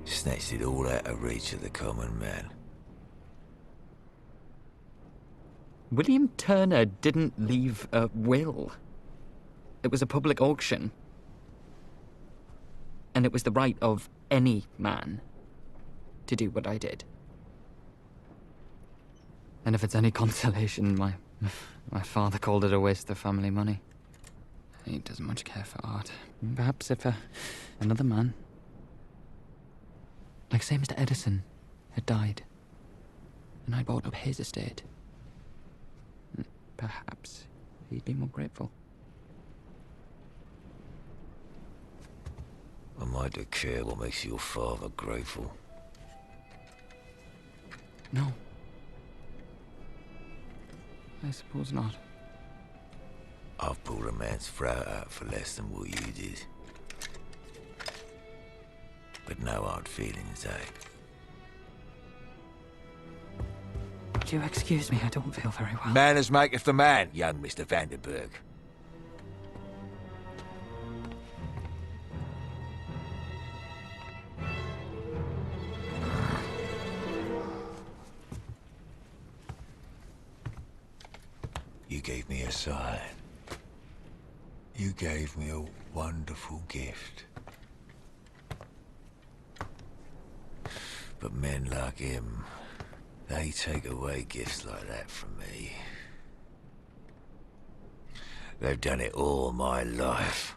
Snatched it all out of reach of the common man. William Turner didn't leave a will. It was a public auction. And it was the right of any man to do what I did. And if it's any consolation, my father called it a waste of family money. He doesn't much care for art. Perhaps if another man, like say Mr. Edison, had died, and I bought up his estate, perhaps he'd be more grateful. Am I to care what makes your father grateful? No. I suppose not. I've pulled a man's throat out for less than what you did. But no hard feelings, eh? Would you excuse me? I don't feel very well. Manners maketh the man, young Mr. Vanderberg. You gave me a sign. You gave me a wonderful gift. But men like him, they take away gifts like that from me. They've done it all my life.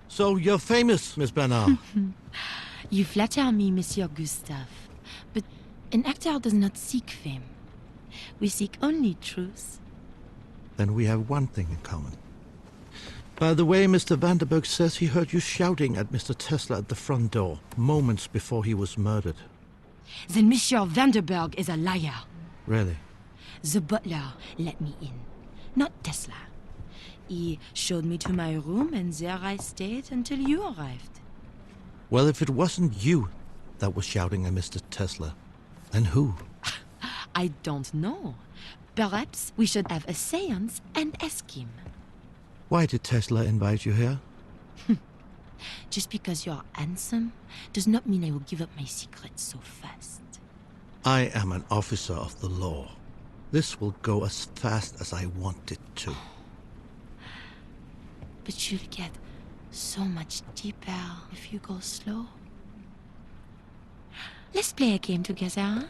So you're famous, Miss Bernard. You flatter me, Monsieur Gustave. But an actor does not seek fame. We seek only truth. Then we have one thing in common. By the way, Mr. Vanderberg says he heard you shouting at Mr. Tesla at the front door, moments before he was murdered. Then Monsieur Vanderberg is a liar. Really? The butler let me in, not Tesla. He showed me to my room, and there I stayed until you arrived. Well, if it wasn't you that was shouting at Mr. Tesla, then who? I don't know. Perhaps we should have a séance and ask him. Why did Tesla invite you here? Just because you're handsome does not mean I will give up my secrets so fast. I am an officer of the law. This will go as fast as I want it to. But you'll get so much deeper if you go slow. Let's play a game together, huh?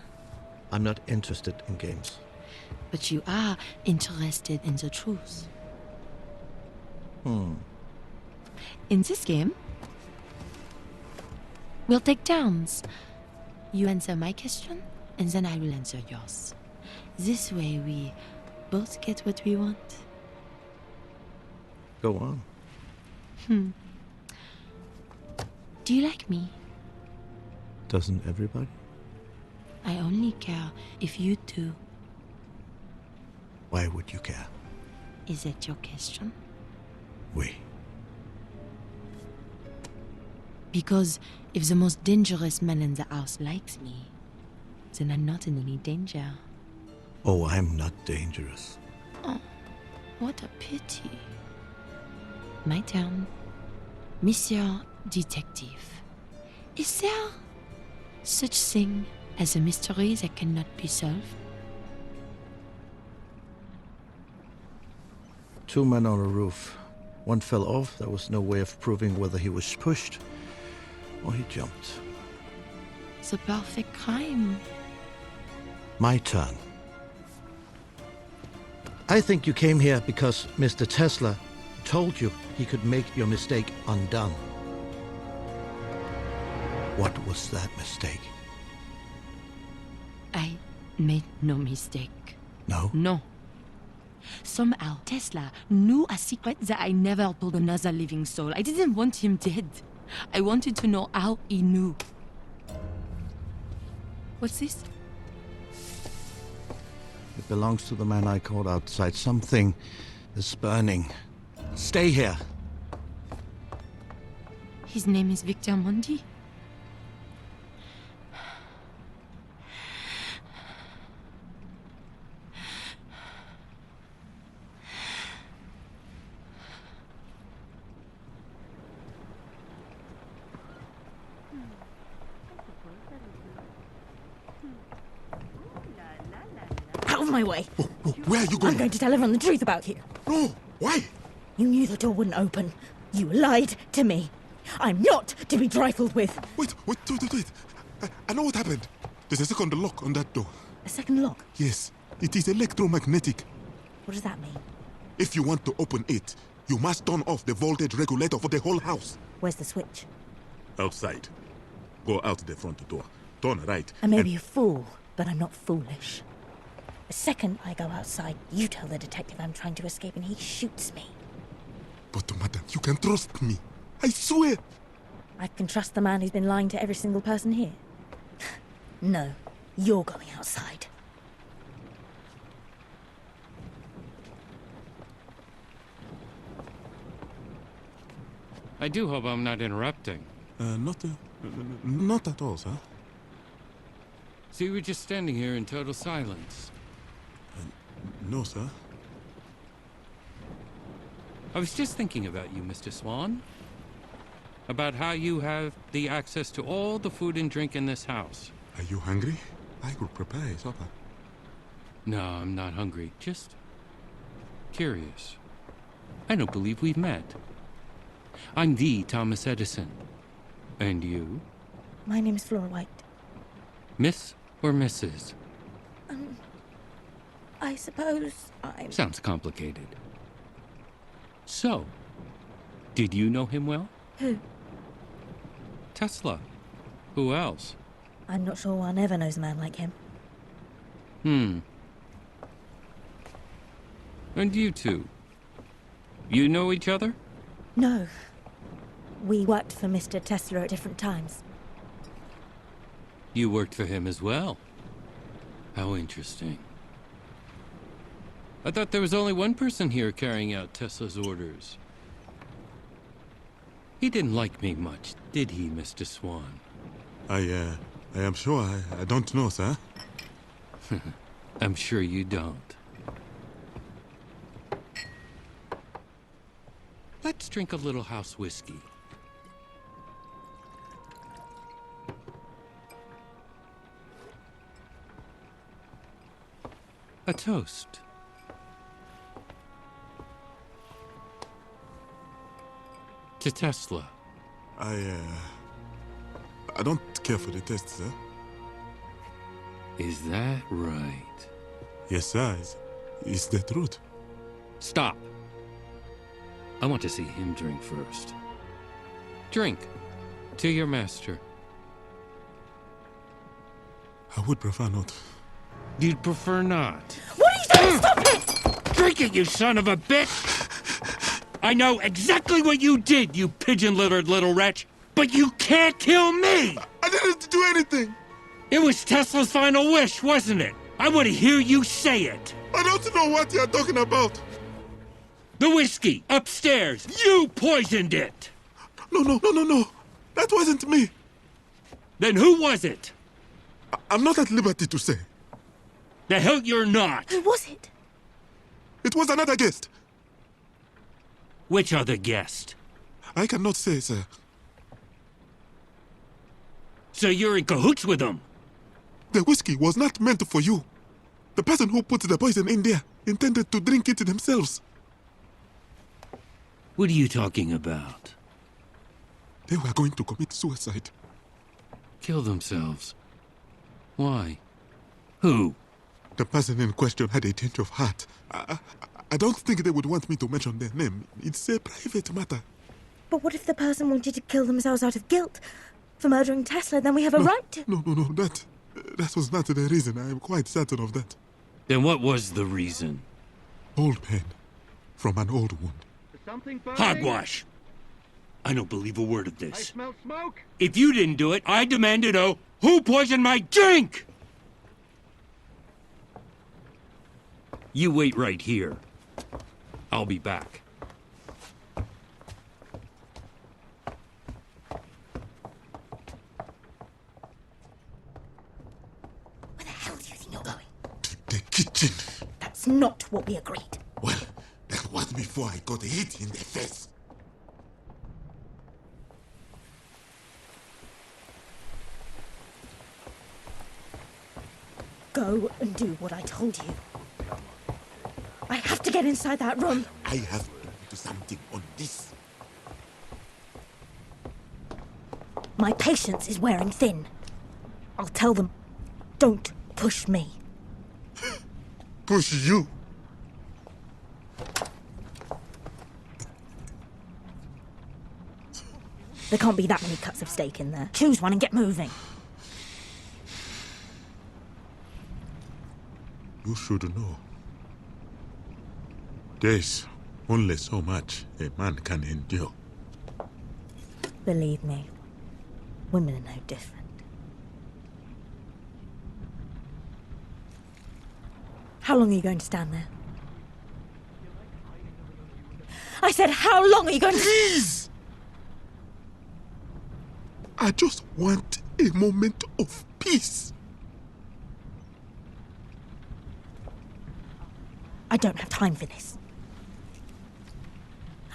I'm not interested in games. But you are interested in the truth. In this game, we'll take turns. You answer my question, and then I will answer yours. This way we both get what we want. Go on. Do you like me? Doesn't everybody? I only care if you do. Why would you care? Is that your question? Oui. Because if the most dangerous man in the house likes me, then I'm not in any danger. Oh, I'm not dangerous. Oh, what a pity. My turn. Monsieur Detective, is there such thing as a mystery that cannot be solved? 2 men on a roof. One fell off. There was no way of proving whether he was pushed or he jumped. The perfect crime. My turn. I think you came here because Mr. Tesla told you he could make your mistake undone. What was that mistake? I made no mistake. No? No. Somehow, Tesla knew a secret that I never told another living soul. I didn't want him dead. I wanted to know how he knew. What's this? It belongs to the man I called outside. Something is burning. Stay here. His name is Victor Mundi. Out of my way. Where are you going? I'm going to tell everyone the truth about you. No, why? You knew the door wouldn't open. You lied to me. I'm not to be trifled with. Wait. I know what happened. There's a second lock on that door. A second lock? Yes, it is electromagnetic. What does that mean? If you want to open it, you must turn off the voltage regulator for the whole house. Where's the switch? Outside. Go out the front door. Turn right. I may be a fool, but I'm not foolish. The second I go outside, you tell the detective I'm trying to escape and he shoots me. But, madam, you can trust me. I swear. I can trust the man who's been lying to every single person here? No, you're going outside. I do hope I'm not interrupting. Not at all, sir. So you were just standing here in total silence? No, sir. I was just thinking about you, Mr. Swan. About how you have the access to all the food and drink in this house. Are you hungry? I could prepare a supper. No, I'm not hungry. Just curious. I don't believe we've met. I'm the Thomas Edison. And you? My name's Flora White. Miss or Mrs.? I suppose I'm... Sounds complicated. So, did you know him well? Who? Tesla. Who else? I'm not sure one ever knows a man like him. And you two? You know each other? No. We worked for Mr. Tesla at different times. You worked for him as well. How interesting. I thought there was only one person here carrying out Tesla's orders. He didn't like me much, did he, Mr. Swan? I am sure I don't know, sir. I'm sure you don't. Let's drink a little house whiskey. A toast. To Tesla. I don't care for the test, sir. Is that right? Yes, sir. It's the truth. Stop. I want to see him drink first. Drink. To your master. I would prefer not. You'd prefer not. What are you doing? Stop it! Drink it, you son of a bitch! I know exactly what you did, you pigeon-livered little wretch, but you can't kill me! I didn't do anything! It was Tesla's final wish, wasn't it? I want to hear you say it! I don't know what you're talking about! The whiskey, upstairs! You poisoned it! No. That wasn't me! Then who was it? I'm not at liberty to say. The hell you're not! Who was it? It was another guest. Which other guest? I cannot say, sir. So you're in cahoots with them? The whiskey was not meant for you. The person who put the poison in there intended to drink it themselves. What are you talking about? They were going to commit suicide. Kill themselves? Why? Who? The person in question had a change of heart. I don't think they would want me to mention their name. It's a private matter. But what if the person wanted to kill themselves out of guilt for murdering Tesla? Then we have a right to... No. That was not the reason. I am quite certain of that. Then what was the reason? Old pain from an old wound. Hogwash! I don't believe a word of this. I smell smoke. If you didn't do it, I demand to know who poisoned my drink! You wait right here. I'll be back. Where the hell do you think you're going? To the kitchen. That's not what we agreed. Well, that was before I got hit in the face. Go and do what I told you. I have to get inside that room. I have to do something on this. My patience is wearing thin. I'll tell them, don't push me. Push you. There can't be that many cuts of steak in there. Choose one and get moving. You should know. There's only so much a man can endure. Believe me, women are no different. How long are you going to stand there? I said, how long are you going to... Please! I just want a moment of peace. I don't have time for this.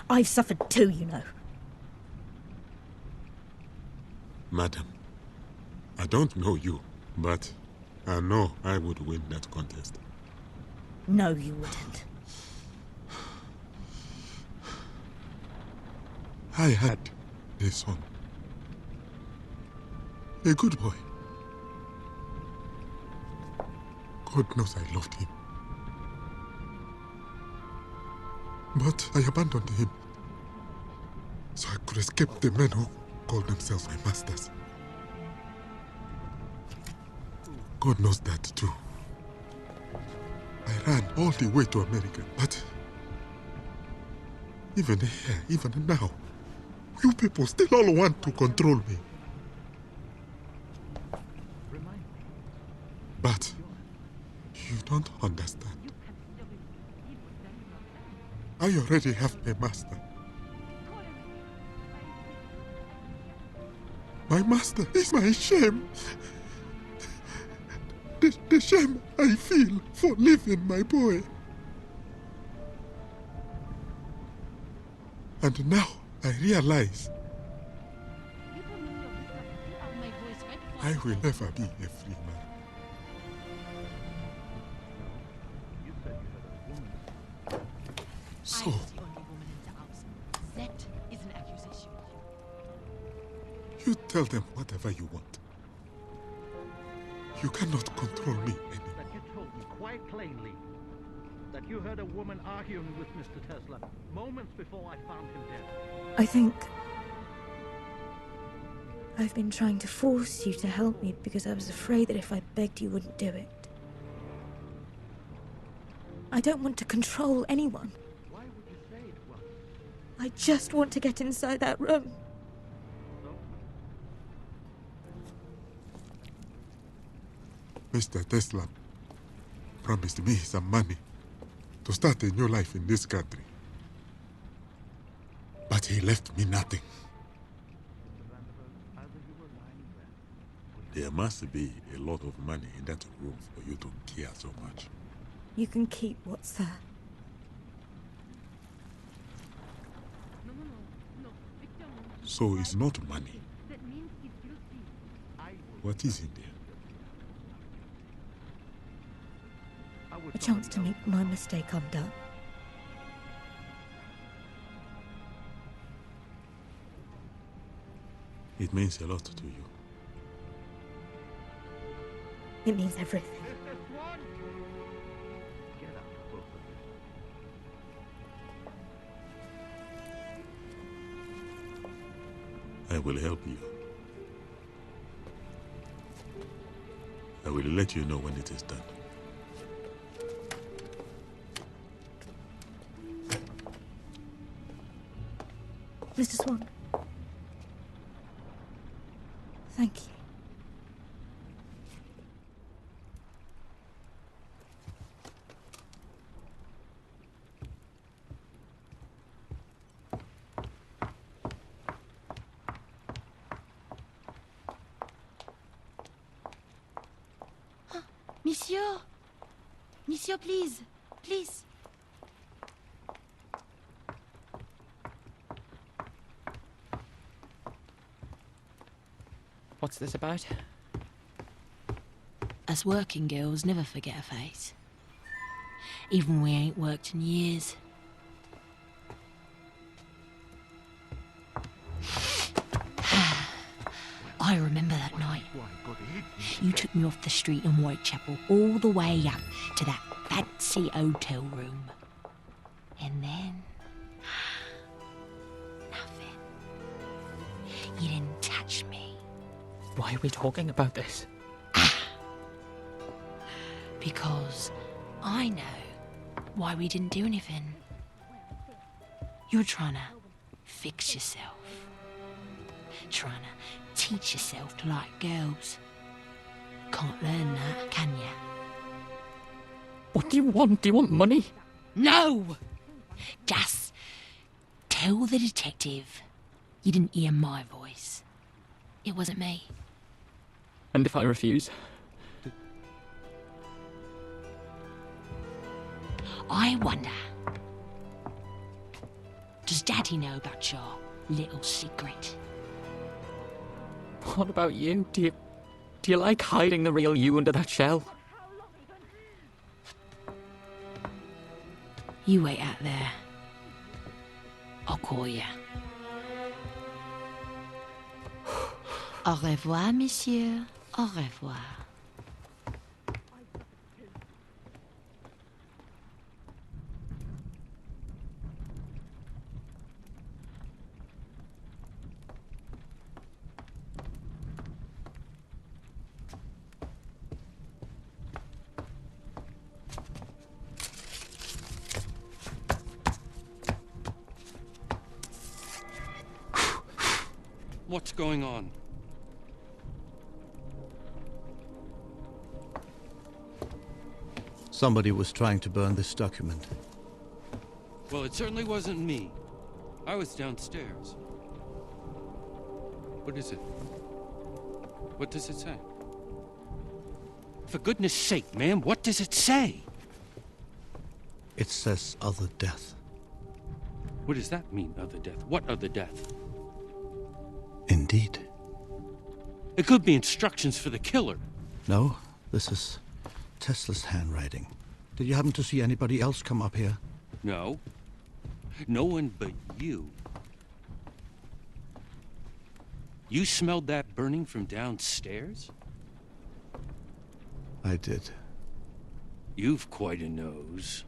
I've suffered too, you know. Madam, I don't know you, but I know I would win that contest. No, you wouldn't. I had a son. A good boy. God knows I loved him. But I abandoned him so I could escape the men who called themselves my masters. God knows that too. I ran all the way to America, but even here, even now, you people still all want to control me. But you don't understand. I already have a master. My master is my shame. The shame I feel for leaving my boy. And now I realize I will never be a free man. So, That is an accusation. you tell them whatever you want. You cannot control me anymore. That you told me quite plainly that you heard a woman arguing with Mr. Tesla moments before I found him dead. I think I've been trying to force you to help me because I was afraid that if I begged you wouldn't do it. I don't want to control anyone. Why would you say it was? I just want to get inside that room. Mr. Tesla promised me some money to start a new life in this country. But he left me nothing. There must be a lot of money in that room for you to care so much. You can keep what's there. So it's not money. What is in there? A chance to make my mistake undone. It means a lot to you. It means everything. I will help you. I will let you know when it is done. Mr. Swan. Thank you. Monsieur! Monsieur, please! Please! What's this about? Us working girls never forget a face. Even when we ain't worked in years. I remember that night. You took me off the street in Whitechapel all the way up to that fancy hotel room. And then... nothing. You didn't touch me. Why are we talking about this? Because I know why we didn't do anything. You're trying to fix yourself. Trying to teach yourself to like girls. Can't learn that, can you? What do you want? Do you want money? No! Just tell the detective you didn't hear my voice. It wasn't me. And if I refuse? I wonder, does Daddy know about your little secret? What about you? Do you like hiding the real you under that shell? You wait out there. I'll call you. Au revoir, monsieur. Au revoir. What's going on? Somebody was trying to burn this document. Well, it certainly wasn't me. I was downstairs. What is it? What does it say? For goodness sake, ma'am, what does it say? It says other death. What does that mean, other death? What other death? Indeed. It could be instructions for the killer. No, this is Tesla's handwriting. Did you happen to see anybody else come up here? No. No one but you. You smelled that burning from downstairs? I did. You've quite a nose.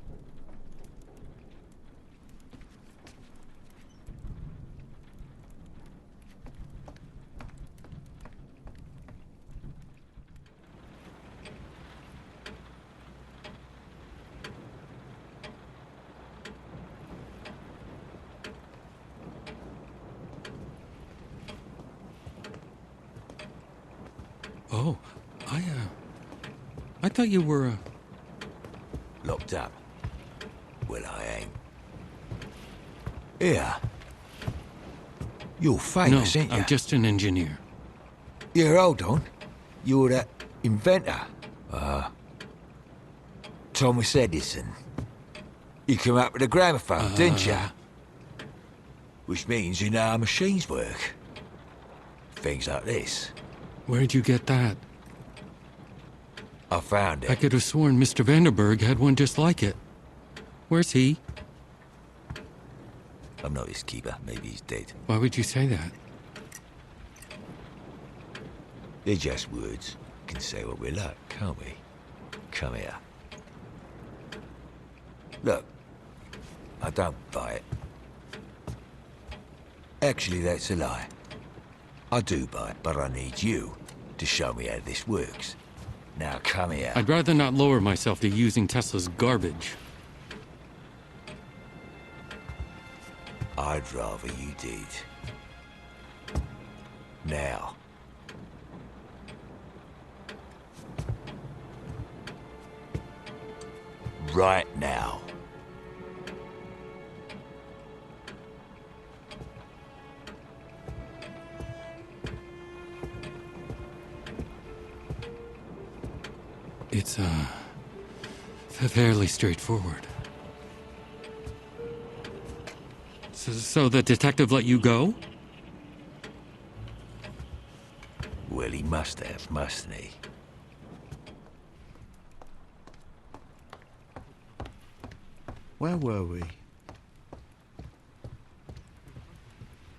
Oh, I thought you were, Locked up? Well, I ain't. Here. You're famous, no, ain't you? I'm just an engineer. Yeah, hold on. You're that inventor. Thomas Edison. You came up with a gramophone, didn't you? Which means you know how machines work. Things like this. Where'd you get that? I found it. I could have sworn Mr. Vanderberg had one just like it. Where's he? I'm not his keeper. Maybe he's dead. Why would you say that? They're just words. We can say what we like, can't we? Come here. Look, I don't buy it. Actually, that's a lie. I do buy it, but I need you to show me how this works. Now come here. I'd rather not lower myself to using Tesla's garbage. I'd rather you did. Now. Right now. It's, fairly straightforward. So the detective let you go? Well, he must have, mustn't he? Where were we?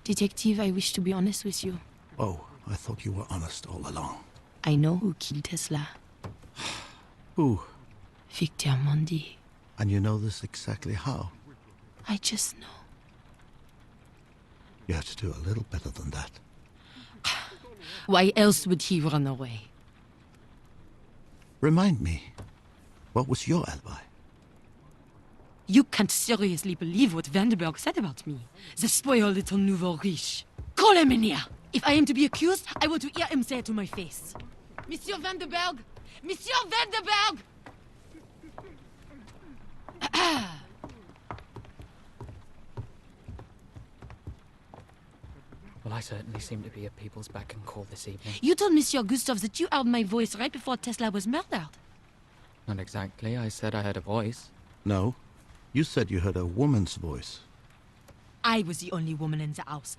Detective, I wish to be honest with you. Oh, I thought you were honest all along. I know who killed Tesla. Who? Victor Mondi. And you know this exactly how? I just know. You have to do a little better than that. Why else would he run away? Remind me, what was your alibi? You can't seriously believe what Vanderberg said about me. The spoiled little nouveau riche. Call him in here. If I am to be accused, I want to hear him say it to my face. Monsieur Vanderberg! Monsieur Vanderberg! Well, I certainly seem to be at people's beck and call this evening. You told Monsieur Gustav that you heard my voice right before Tesla was murdered. Not exactly. I said I heard a voice. No, you said you heard a woman's voice. I was the only woman in the house.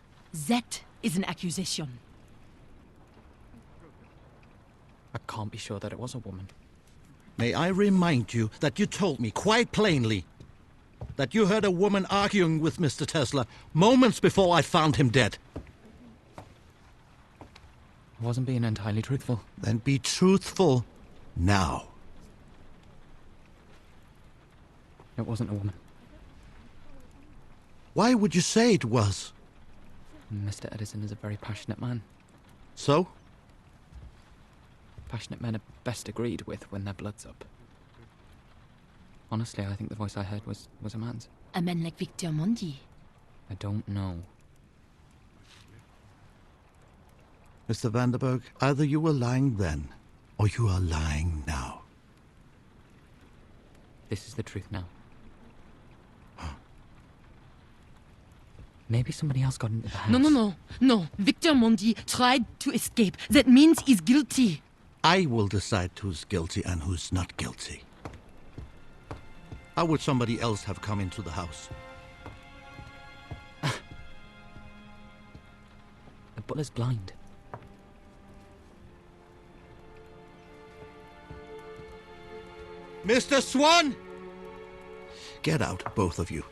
That is an accusation. I can't be sure that it was a woman. May I remind you that you told me quite plainly that you heard a woman arguing with Mr. Tesla moments before I found him dead. wasn't being entirely truthful. Then be truthful now. It wasn't a woman. Why would you say it was? Mr. Edison is a very passionate man. So? Passionate men are best agreed with when their blood's up. Honestly, I think the voice I heard was a man's. A man like Victor Mondi. I don't know. Mr. Vanderberg, either you were lying then, or you are lying now. This is the truth now. Maybe somebody else got into the house. No. Victor Mondi tried to escape. That means he's guilty. I will decide who's guilty and who's not guilty. How would somebody else have come into the house? The butler's blind. Mr. Swan! Get out, both of you.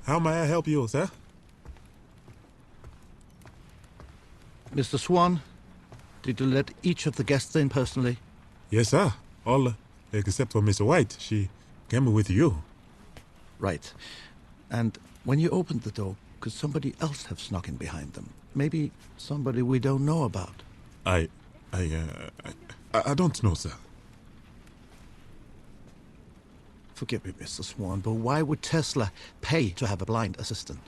How may I help you, sir? Mr. Swan, did you let each of the guests in personally? Yes, sir. All except for Miss White. She came with you. Right. And when you opened the door, could somebody else have snuck in behind them? Maybe somebody we don't know about? I don't know, sir. Forgive me, Mr. Swan, but why would Tesla pay to have a blind assistant?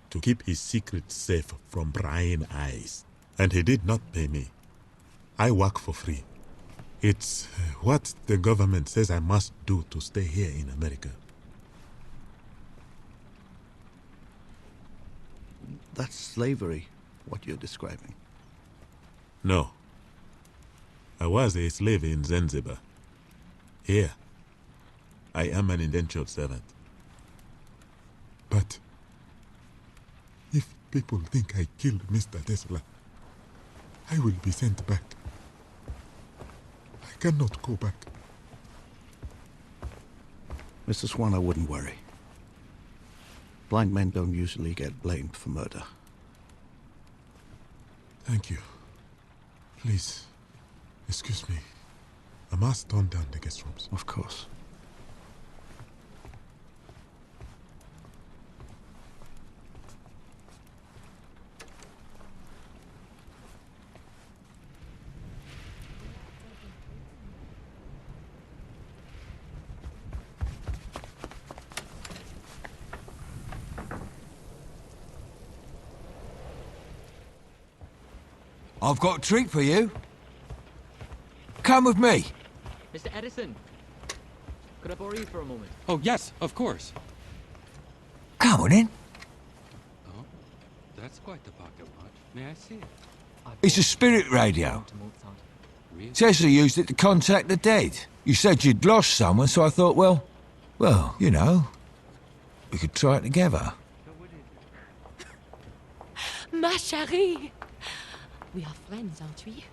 To keep his secret safe from prying eyes. And he did not pay me. I work for free. It's what the government says I must do to stay here in America. That's slavery, what you're describing. No. I was a slave in Zanzibar. Here, I am an indentured servant. But if people think I killed Mr. Tesla, I will be sent back. I cannot go back. Mr. Swan, I wouldn't worry. Blind men don't usually get blamed for murder. Thank you. Please, excuse me. I must turn down the guest rooms. Of course. I've got a treat for you. Come with me. Mr. Edison, could I borrow you for a moment? Oh, yes, of course. Come on in. Oh, that's quite the pocket watch. May I see it? It's a spirit radio. Really? Tesla used it to contact the dead. You said you'd lost someone, so I thought, well, you know, we could try it together. Ma chérie! We are friends, aren't we?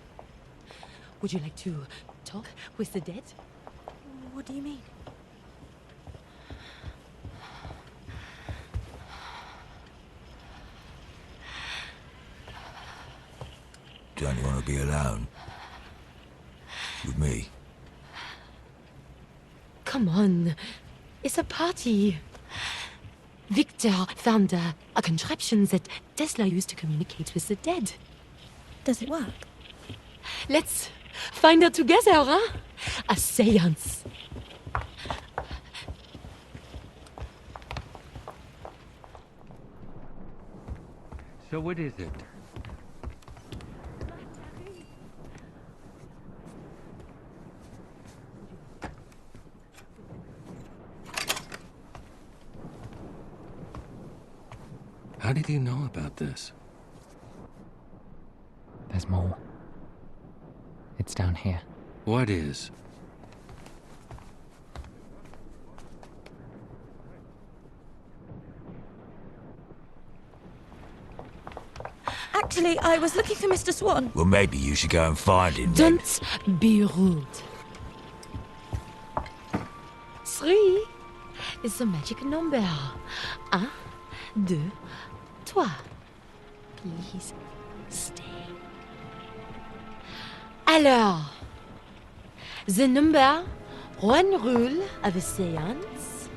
Would you like to talk with the dead? What do you mean? Don't you want to be alone? With me? Come on. It's a party. Victor found a contraption that Tesla used to communicate with the dead. Does it work? Let's find out together, huh? A séance. So what is it? How did you know about this? The There's more. It's down here. What is? Actually, I was looking for Mr. Swan. Well, maybe you should go and find him then. Don't be rude. 3 is a magic number. 1, 2, 3. Please stay. Alors, the number 1 rule of a seance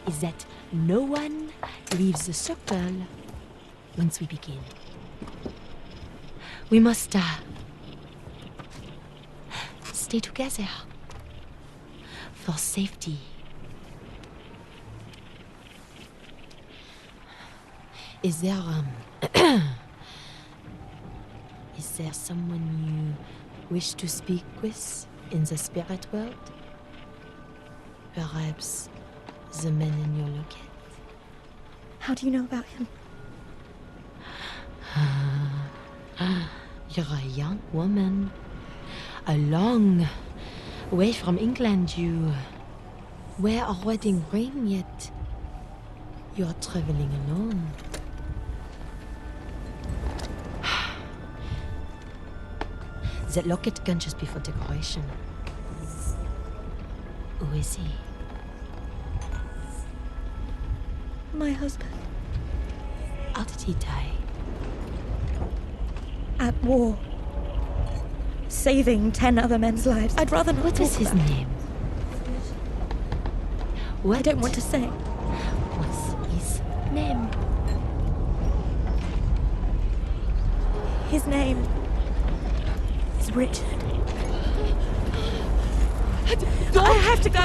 is that no one leaves the circle once we begin. We must stay together for safety. Is there is there someone you wish to speak with in the spirit world? Perhaps the man in your locket? How do you know about him? You're a young woman. A long way from England. You wear a wedding ring, yet you're traveling alone. That locket can just be for decoration. Who is he? My husband. How did he die? At war. Saving 10 other men's lives. I'd rather not What talk is his about it. name? What I don't want to say. What's his name? His name is Richard. I have to go.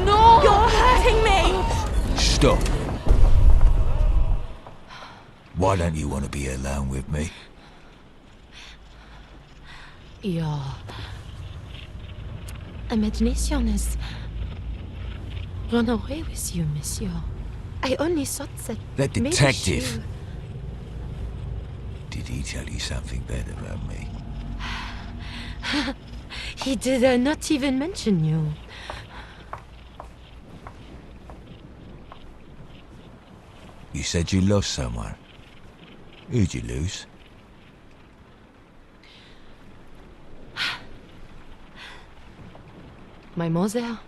No! You're hurting me! Stop. Why don't you want to be alone with me? Your imagination has run away with you, monsieur. I only thought that That maybe detective. Did he tell you something bad about me? He did not even mention you. You said you lost someone. Who'd you lose? My mother.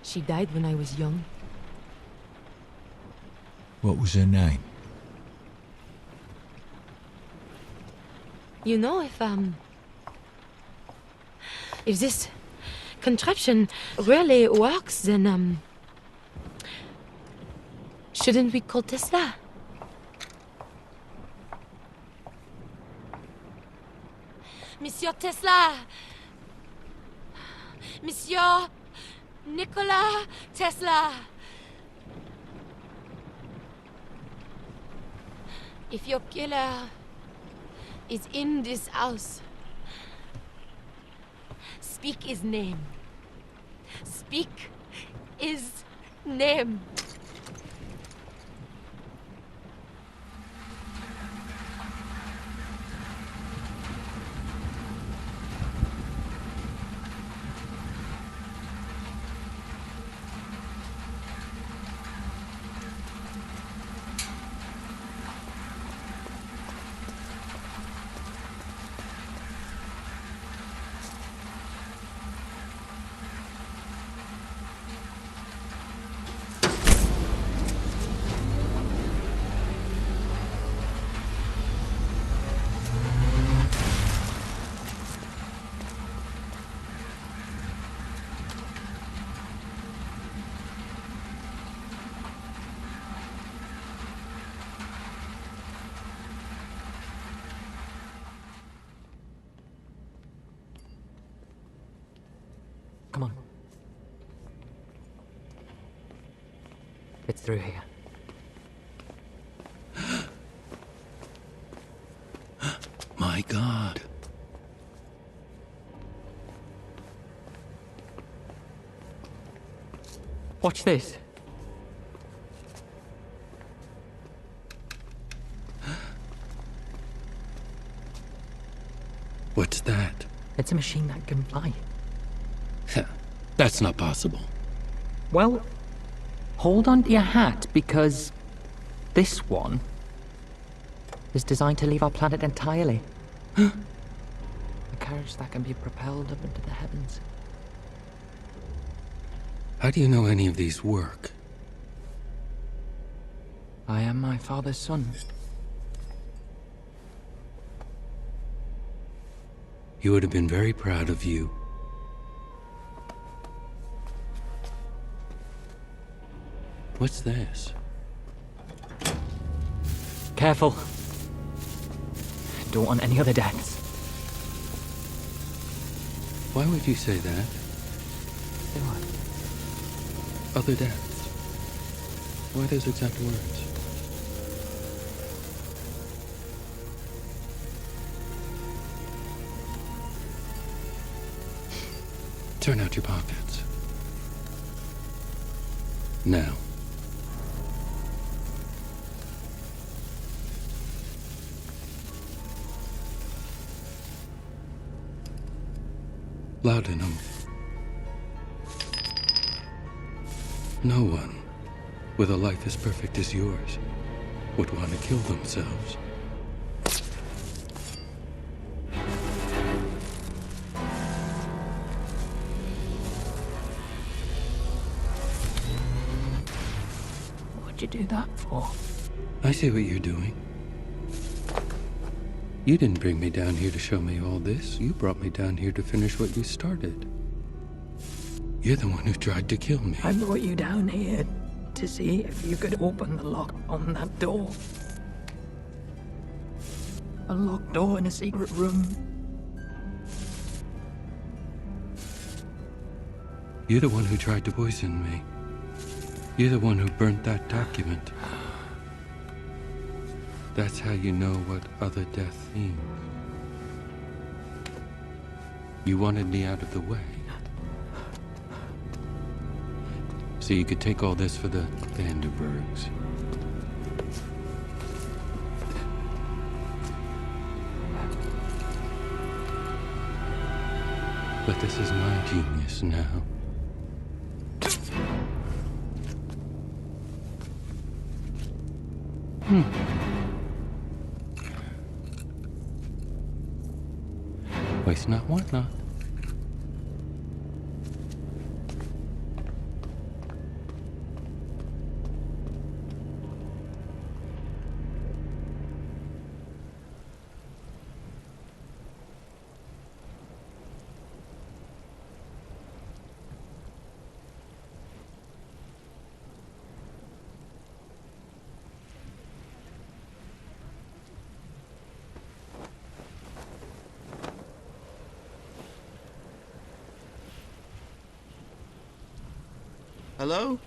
She died when I was young. What was her name? You know, if this contraption really works, then shouldn't we call Tesla? Monsieur Tesla! Monsieur Nikola Tesla! If your killer is in this house, speak his name. Speak his name. Come on. It's through here. My God. Watch this. It's a machine that can fly. That's not possible. Well, hold on to your hat, because this one is designed to leave our planet entirely. A carriage that can be propelled up into the heavens. How do you know any of these work? I am my father's son. He would have been very proud of you. What's this? Careful. Don't want any other deaths. Why would you say that? Say what? Other deaths. Why those exact words? Turn out your pockets. Now. Laudanum. No one with a life as perfect as yours would want to kill themselves. What'd you do that for? I see what you're doing. You didn't bring me down here to show me all this. You brought me down here to finish what you started. You're the one who tried to kill me. I brought you down here to see if you could open the lock on that door. A locked door in a secret room. You're the one who tried to poison me. You're the one who burnt that document. That's how you know what other death means. You wanted me out of the way. So you could take all this for the Vanderbergs. But this is my genius now. Waste not, want not. Hello?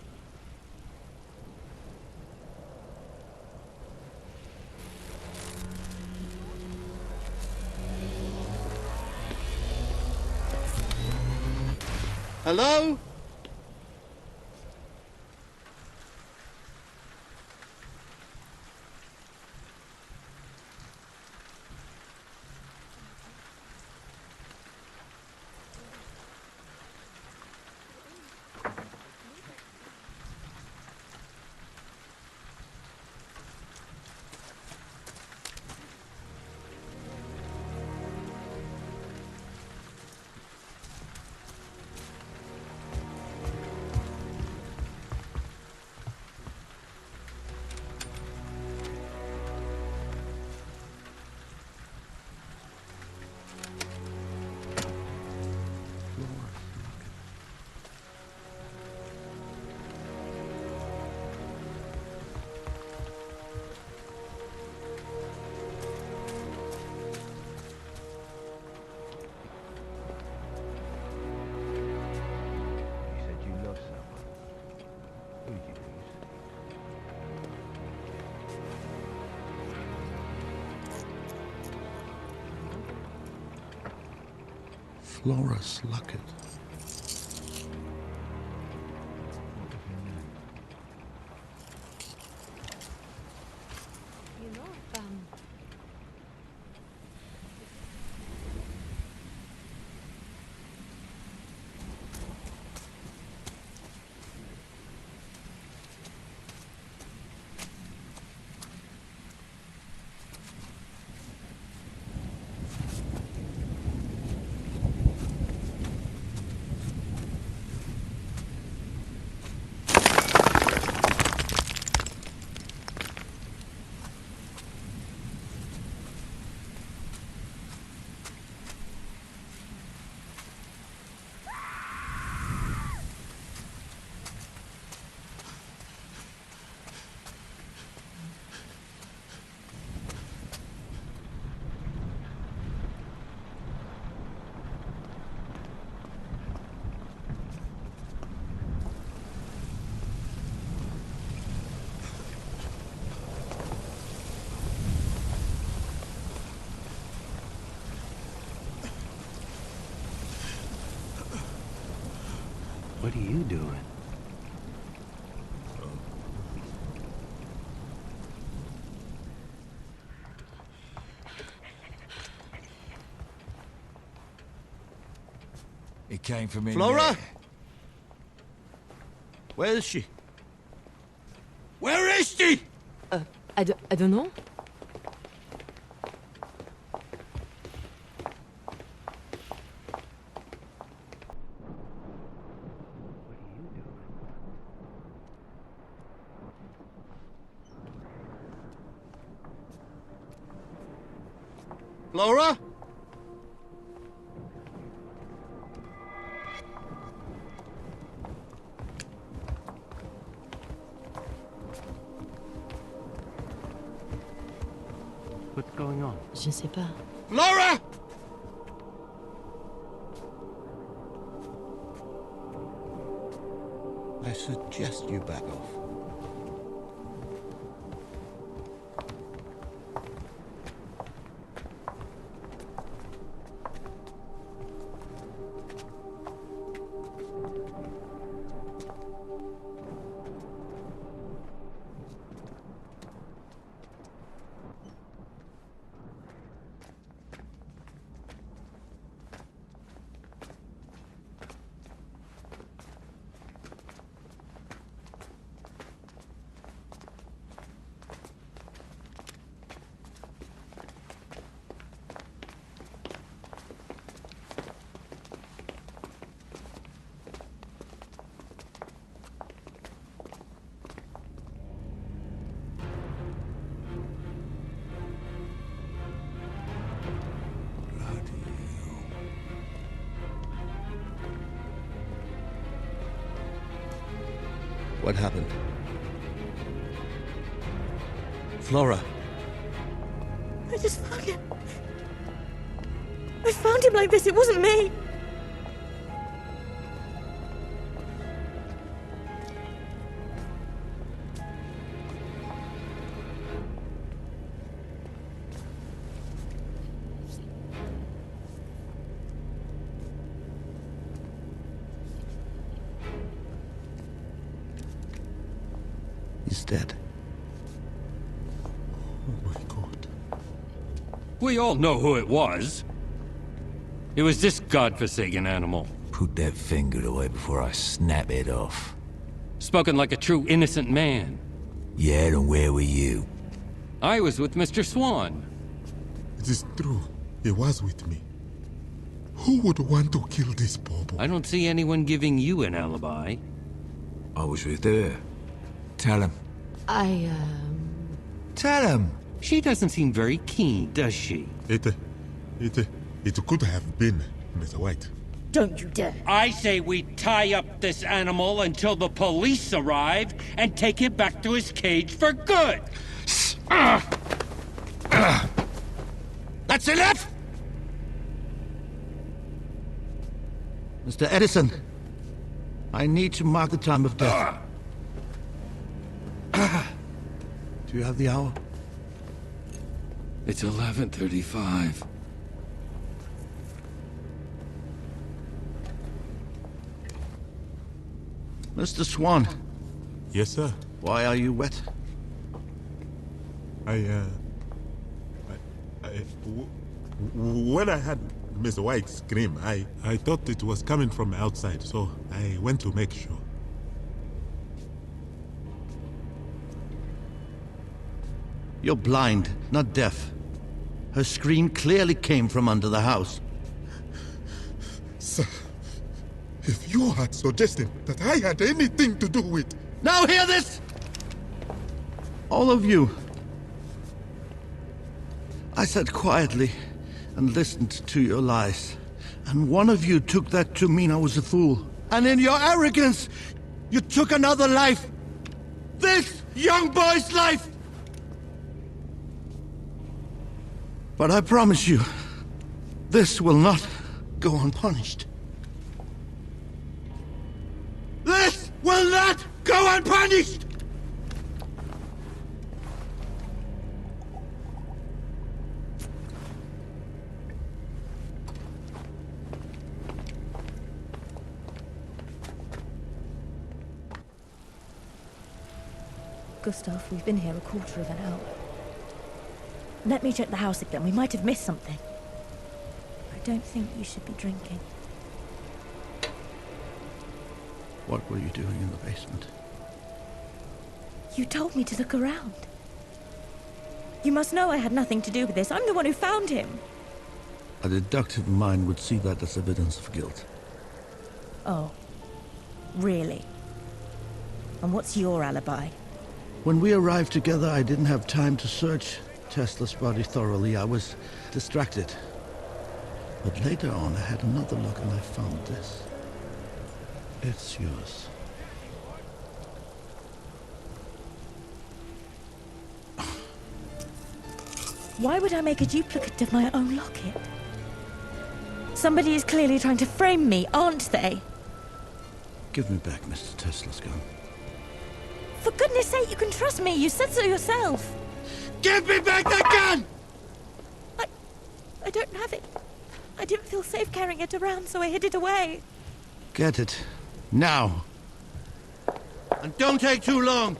Hello? Flora Sluckett. You know, are you doing? It came from in Flora? there. Where is she? Where is she? I don't know. Flora? What's going on? Je sais pas. Flora! I suggest you back off. What happened? Flora. I just found him. I found him like this. It wasn't me. He's dead. Oh my God. We all know who it was. It was this godforsaken animal. Put that finger away before I snap it off. Spoken like a true innocent man. Yeah, and where were you? I was with Mr. Swan. It is true. He was with me. Who would want to kill this Bobo? I don't see anyone giving you an alibi. I was with her. Tell him. Tell him! She doesn't seem very keen, does she? It could have been Mr. White. Don't you dare. I say we tie up this animal until the police arrive and take him back to his cage for good. That's enough! Mr. Edison, I need to mark the time of death. Do you have the hour? It's 11:35. Mr. Swan, Yes, sir. why are you wet? When I had Mr. White scream, I thought it was coming from outside, so I went to make sure. You're blind, not deaf. Her scream clearly came from under the house. Sir, if you had suggested that I had anything to do with... Now hear this! All of you. I sat quietly and listened to your lies. And one of you took that to mean I was a fool. And in your arrogance, you took another life. This young boy's life! But I promise you, this will not go unpunished. This will not go unpunished! Gustav, we've been here a quarter of an hour. Let me check the house again. We might have missed something. I don't think you should be drinking. What were you doing in the basement? You told me to look around. You must know I had nothing to do with this. I'm the one who found him. A deductive mind would see that as evidence of guilt. Oh, really? And what's your alibi? When we arrived together, I didn't have time to search Tesla's body thoroughly. I was distracted. But later on, I had another look and I found this. It's yours. Why would I make a duplicate of my own locket? Somebody is clearly trying to frame me, aren't they? Give me back Mr. Tesla's gun. For goodness sake, you can trust me. You said so yourself. Give me back that gun! I don't have it. I didn't feel safe carrying it around, so I hid it away. Get it. Now. And don't take too long.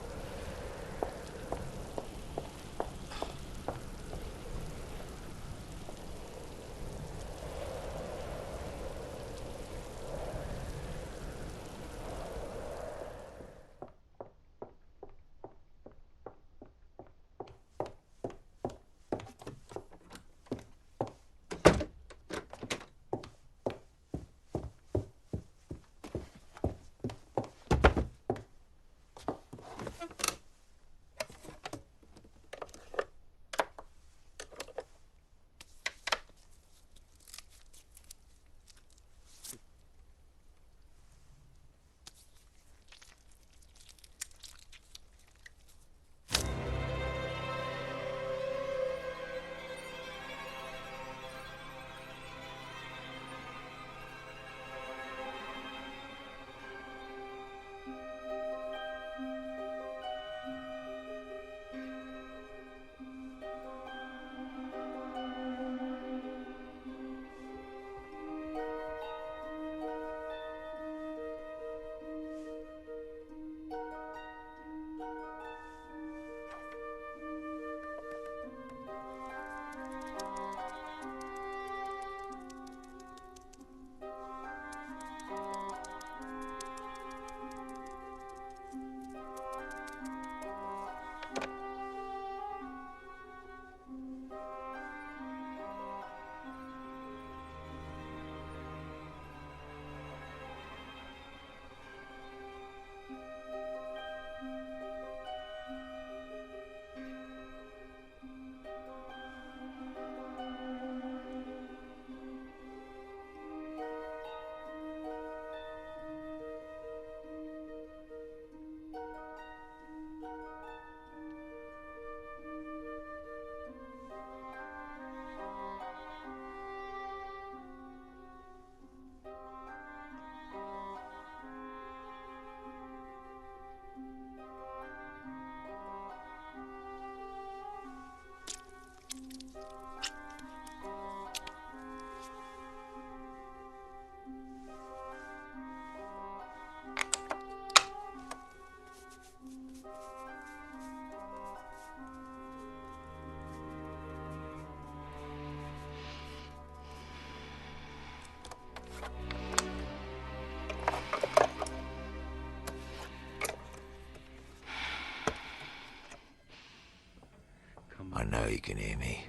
I know you can hear me.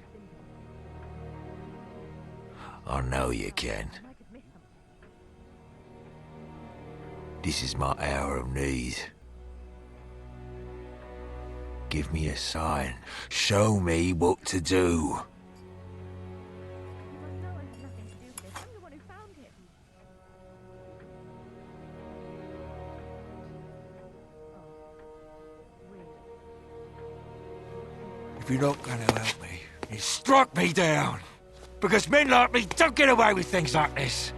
I know you can. This is my hour of need. Give me a sign. Show me what to do. If you're not gonna help me, you struck me down. Because men like me don't get away with things like this.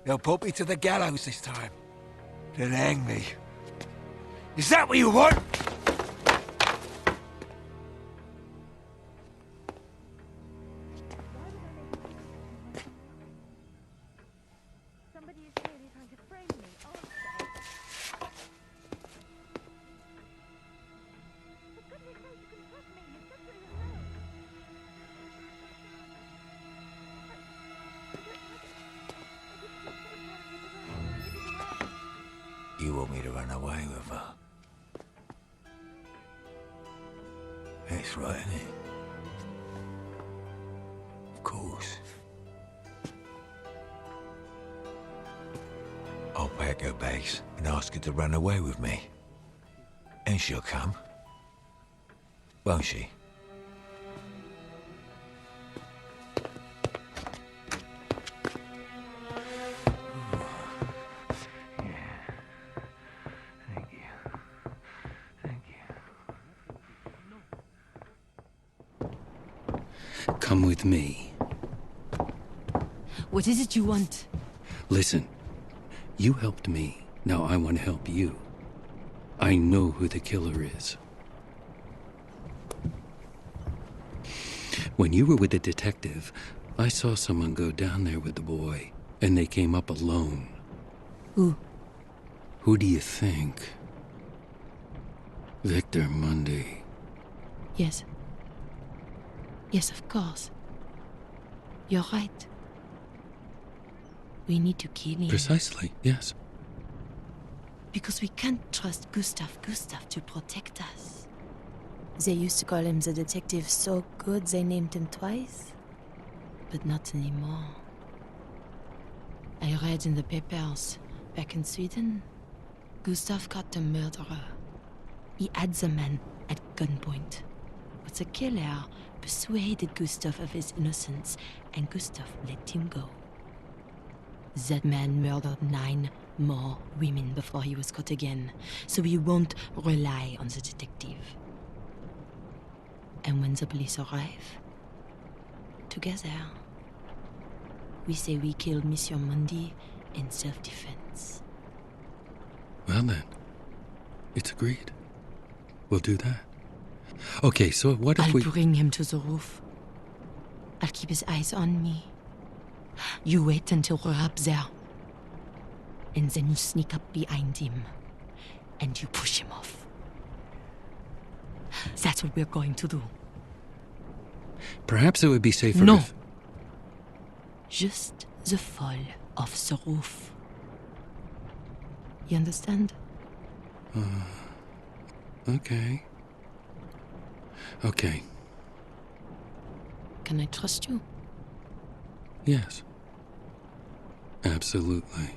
They'll put me to the gallows this time. Then hang me. Is that what you want? Somebody is clearly trying to frame me, aren't they? You want me to run away with her? That's right, isn't it? Of course. I'll pack her bags and ask her to run away with me. And she'll come. Won't she? Come with me. What is it you want? Listen, you helped me. Now I want to help you. I know who the killer is. When you were with the detective, I saw someone go down there with the boy, and they came up alone. Who? Who do you think? Victor Mundy. Yes. Yes, of course. You're right. We need to kill him. Precisely, yes. Because we can't trust GUSTAV GUSTAF to protect us. They used to call him the detective so good they named him twice. But not anymore. I read in the papers, back in Sweden, GUSTAV caught a murderer. He had the man at gunpoint. But the killer persuaded GUSTAV of his innocence, and GUSTAV let him go. That man murdered 9 more women before he was caught again, so we won't rely on the detective. And when the police arrive, together, we say we killed Monsieur Mundy in self-defense. Well then, it's agreed. We'll do that. Okay, so what if I'll we... bring him to the roof. I'll keep his eyes on me. You wait until we're up there. And then you sneak up behind him. And you push him off. That's what we're going to do. Perhaps it would be safer No. if... Just the fall of the roof. You understand? Okay. Okay, Can I trust you? yes. Absolutely.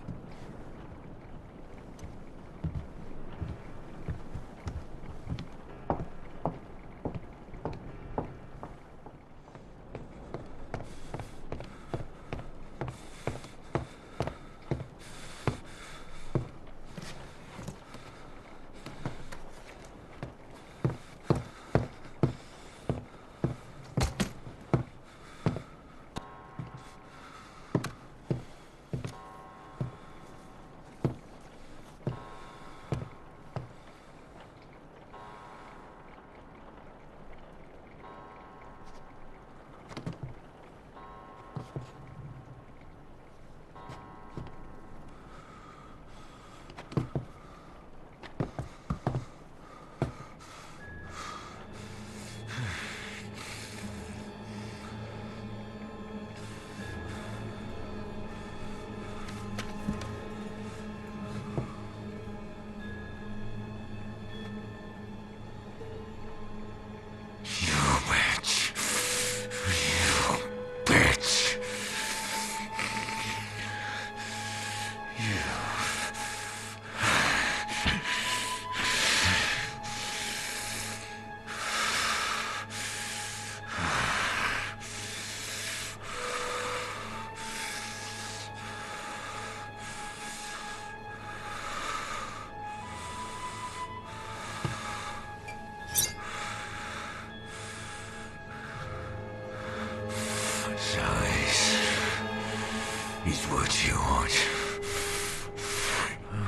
Is what you want.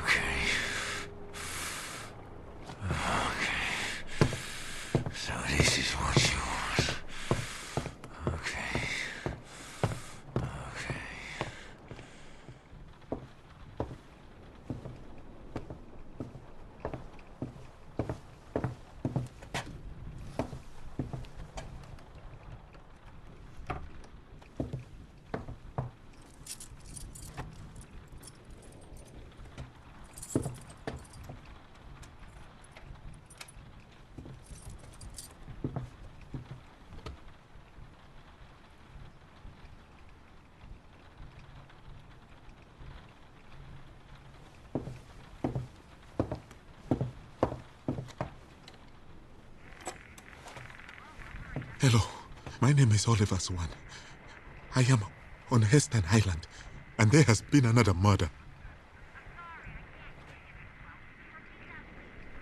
Okay. Okay. So this is what you want. Okay. Okay. Hello, my name is Oliver Swan. I am on Hestan Island, and there has been another murder.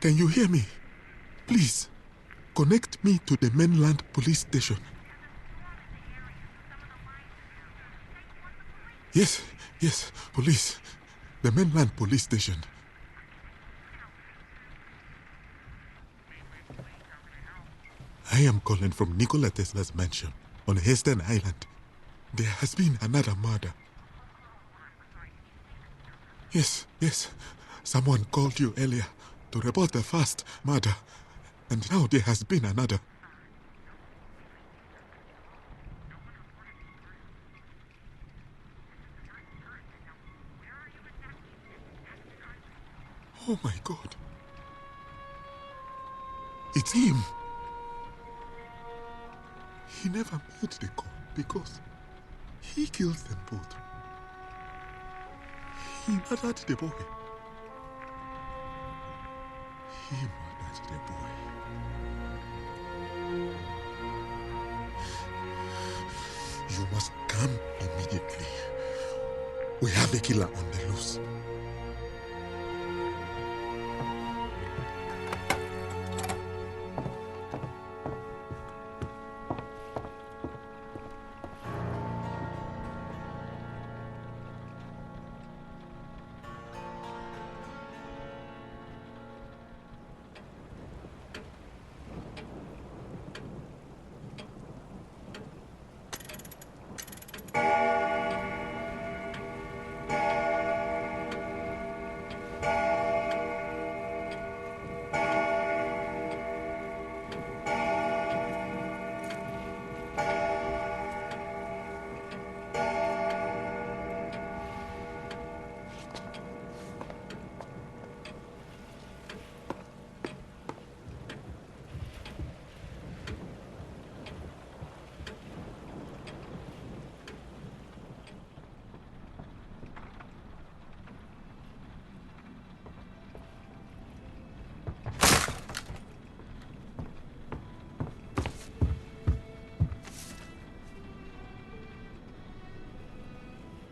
Can you hear me? Please, connect me to the mainland police station. Yes, police. The mainland police station. I am calling from Nikola Tesla's mansion on Hestan Island. There has been another murder. Yes. Someone called you earlier to report the first murder, and now there has been another. Oh my God. It's him. He never made the call because he kills them both. He murdered the boy. You must come immediately. We have a killer on the loose.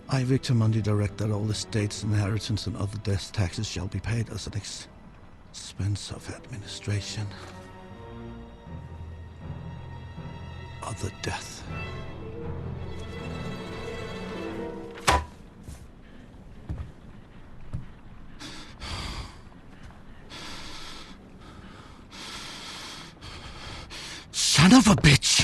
I, Victor direct that all estates, inheritance, and other death taxes shall be paid as an expense of administration. Other death. Son of a bitch!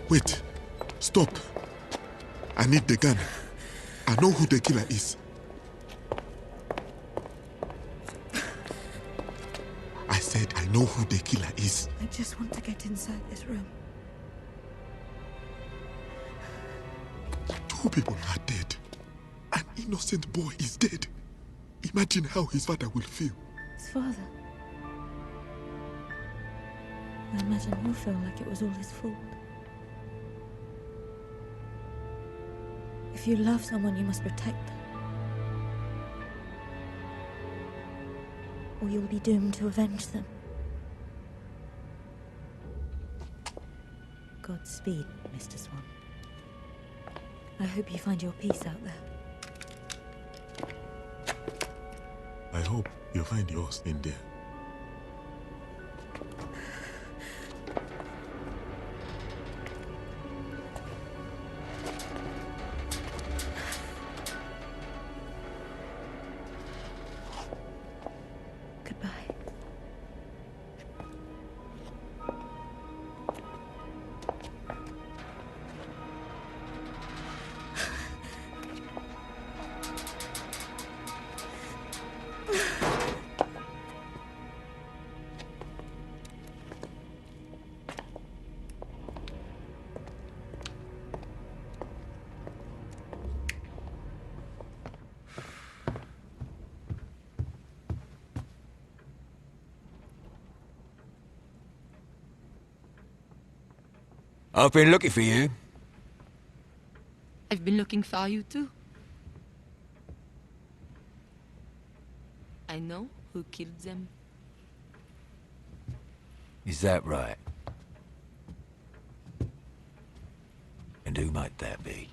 Wait. Stop. I need the gun. I know who the killer is. I said I know who the killer is. I just want to get inside this room. 2 people are dead. An innocent boy is dead. Imagine how his father will feel. His father? I imagine he'll feel like it was all his fault. If you love someone, you must protect them. Or you'll be doomed to avenge them. Godspeed, Mr. Swan. I hope you find your peace out there. I hope you find yours in there. I've been looking for you. I've been looking for you too. I know who killed them. Is that right? And who might that be?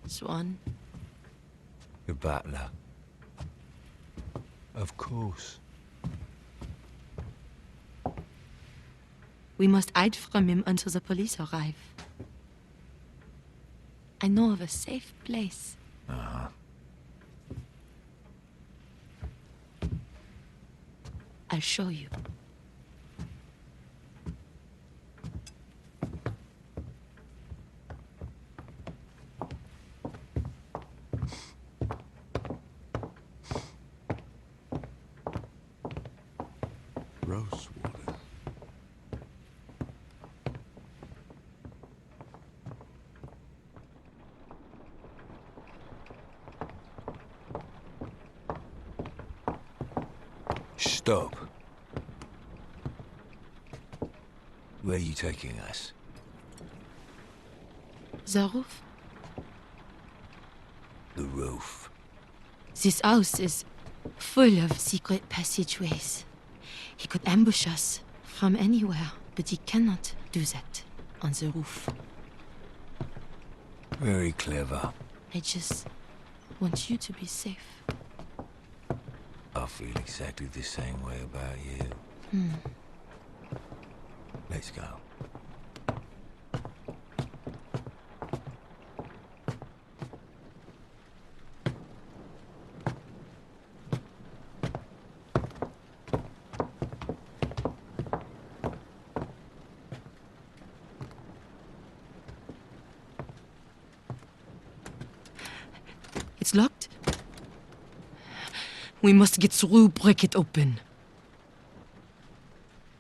Swan. The butler. Of course. We must hide from him until the police arrive. I know of a safe place. Uh-huh. I'll show you. Rose water. Stop. Where are you taking us? The roof. The roof. This house is full of secret passageways. He could ambush us from anywhere, but he cannot do that on the roof. Very clever. I just want you to be safe. I feel exactly the same way about you. Let's go. It's locked. We must get through, break it open.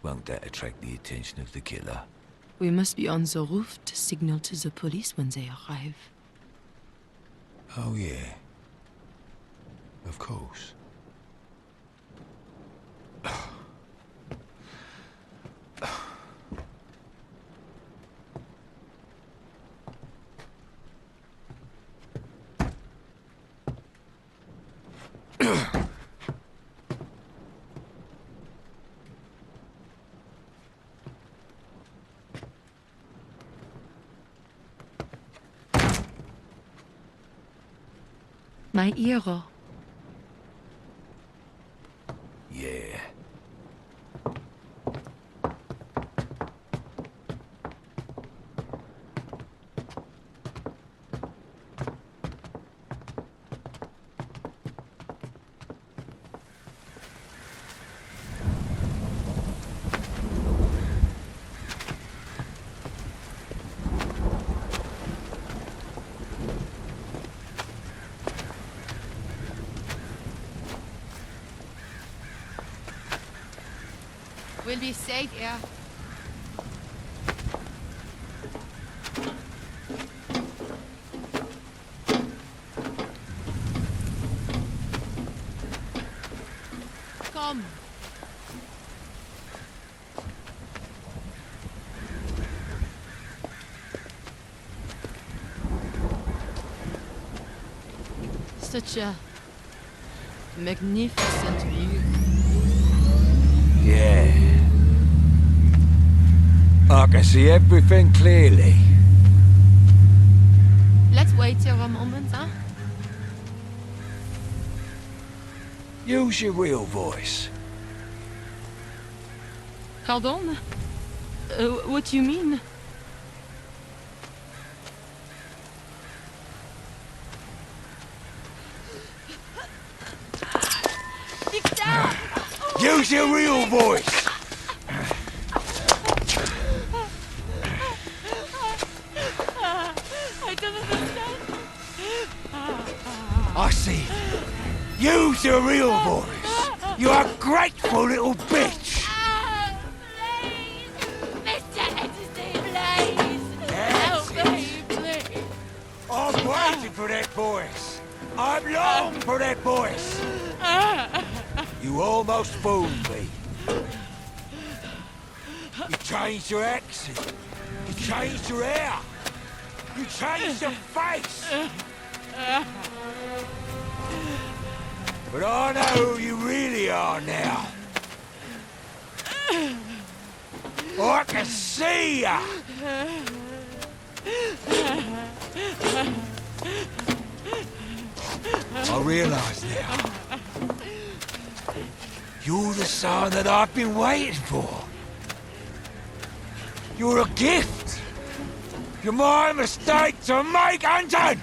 Won't that attract the attention of the killer? We must be on the roof to signal to the police when they arrive. Oh, yeah. Of course. My hero. Yeah. We'll be safe here. Come. Such a magnificent view. Yeah. I can see everything clearly. Let's wait here a moment, huh? Use your real voice. Pardon? What do you mean? Use your real voice! I don't understand. I see. Use your real voice! You ungrateful little bitch! Please! Mr. Edison, please! Yes, Help me, please! I'm waiting for that voice! I'm long for that voice! You almost fooled me. You changed your accent. You changed your hair. You changed your face. But I know who you really are now. I can see ya. I realise now. You're the son that I've been waiting for. You're a gift. You're my mistake to make, Anton!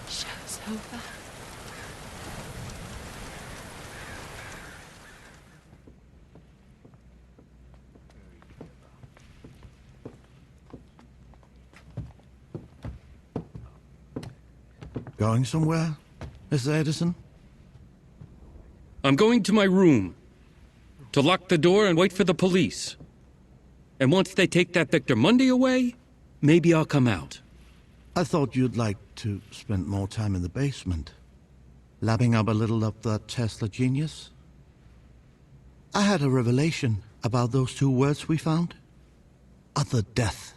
Show's over. Going somewhere, Mr. Edison? I'm going to my room to lock the door and wait for the police. And once they take that Victor Mundy away, maybe I'll come out. I thought you'd like to spend more time in the basement, lapping up a little of that Tesla genius. I had a revelation about those two words we found. Other death.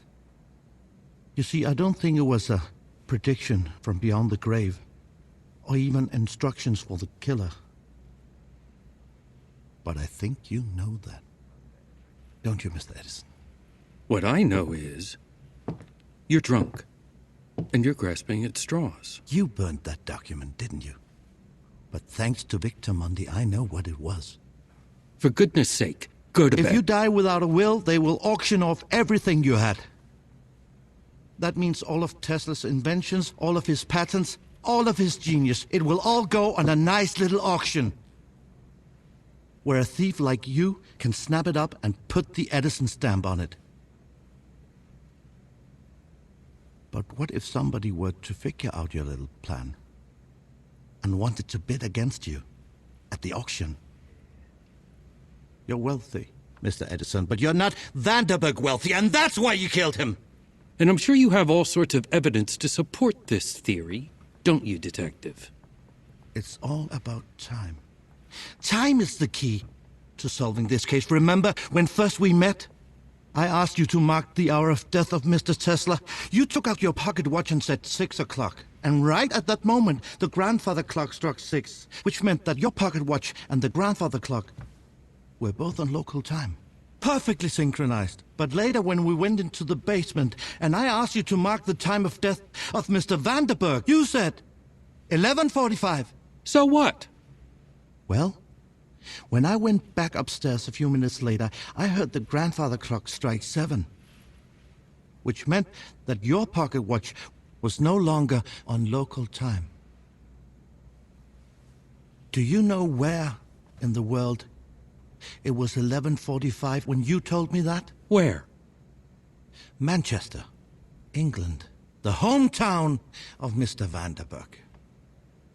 You see, I don't think it was a prediction from beyond the grave, or even instructions for the killer. But I think you know that. Don't you, Mr. Edison? What I know is, you're drunk, and you're grasping at straws. You burned that document, didn't you? But thanks to Victor Mundy, I know what it was. For goodness sake, go to bed. If you die without a will, they will auction off everything you had. That means all of Tesla's inventions, all of his patents, all of his genius. It will all go on a nice little auction, where a thief like you can snap it up and put the Edison stamp on it. But what if somebody were to figure out your little plan and wanted to bid against you at the auction? You're wealthy, Mr. Edison, but you're not Vanderburg wealthy, and that's why you killed him! And I'm sure you have all sorts of evidence to support this theory, don't you, Detective? It's all about time. Time is the key to solving this case. Remember when first we met? I asked you to mark the hour of death of Mr. Tesla. You took out your pocket watch and said 6 o'clock. And right at that moment, the grandfather clock struck 6, which meant that your pocket watch and the grandfather clock were both on local time. Perfectly synchronized. But later when we went into the basement and I asked you to mark the time of death of Mr. Vanderburg, you said 11:45. So what? Well, when I went back upstairs a few minutes later, I heard the grandfather clock strike 7, which meant that your pocket watch was no longer on local time. Do you know where in the world it was 11:45 when you told me that? Where? Manchester, England, the hometown of Mr. Vanderburg.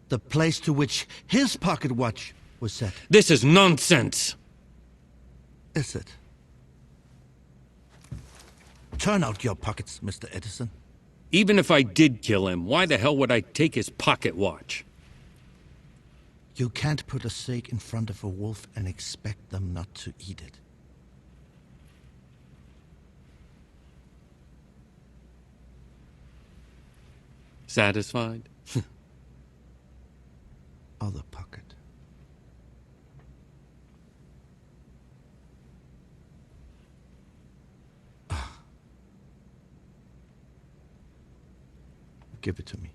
The place to which his pocket watch was set. This is nonsense! Is it? Turn out your pockets, Mr. Edison. Even if I did kill him, why the hell would I take his pocket watch? You can't put a steak in front of a wolf and expect them not to eat it. Satisfied? Other pocket. Give it to me.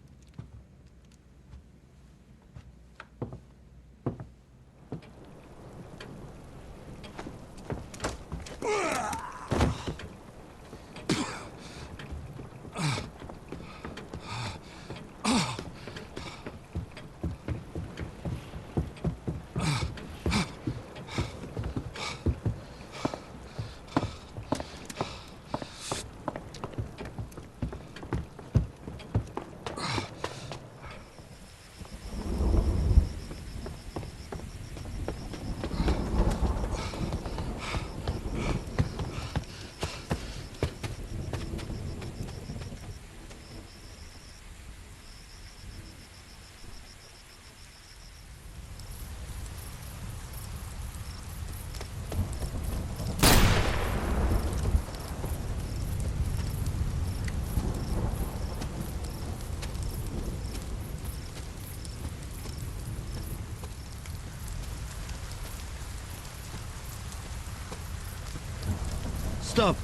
Stop!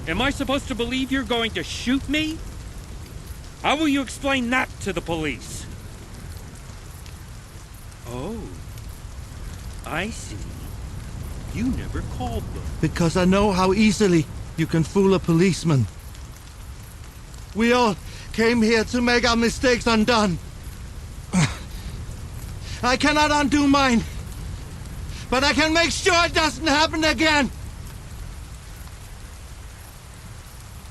Am I supposed to believe you're going to shoot me? How will you explain that to the police? Oh, I see. You never called them. Because I know how easily you can fool a policeman. We all came here to make our mistakes undone. I cannot undo mine, but I can make sure it doesn't happen again.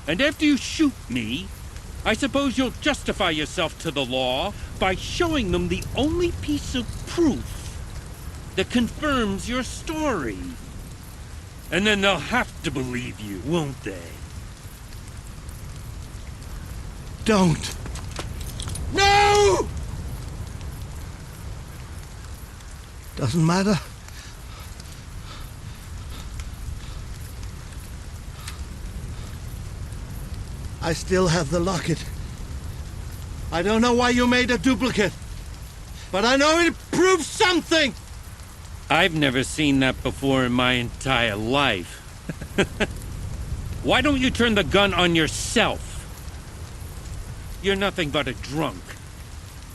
And after you shoot me, I suppose you'll justify yourself to the law by showing them the only piece of proof that confirms your story. And then they'll have to believe you, won't they? Don't. No! Doesn't matter. I still have the locket. I don't know why you made a duplicate, but I know it proves something! I've never seen that before in my entire life. Why don't you turn the gun on yourself? You're nothing but a drunk.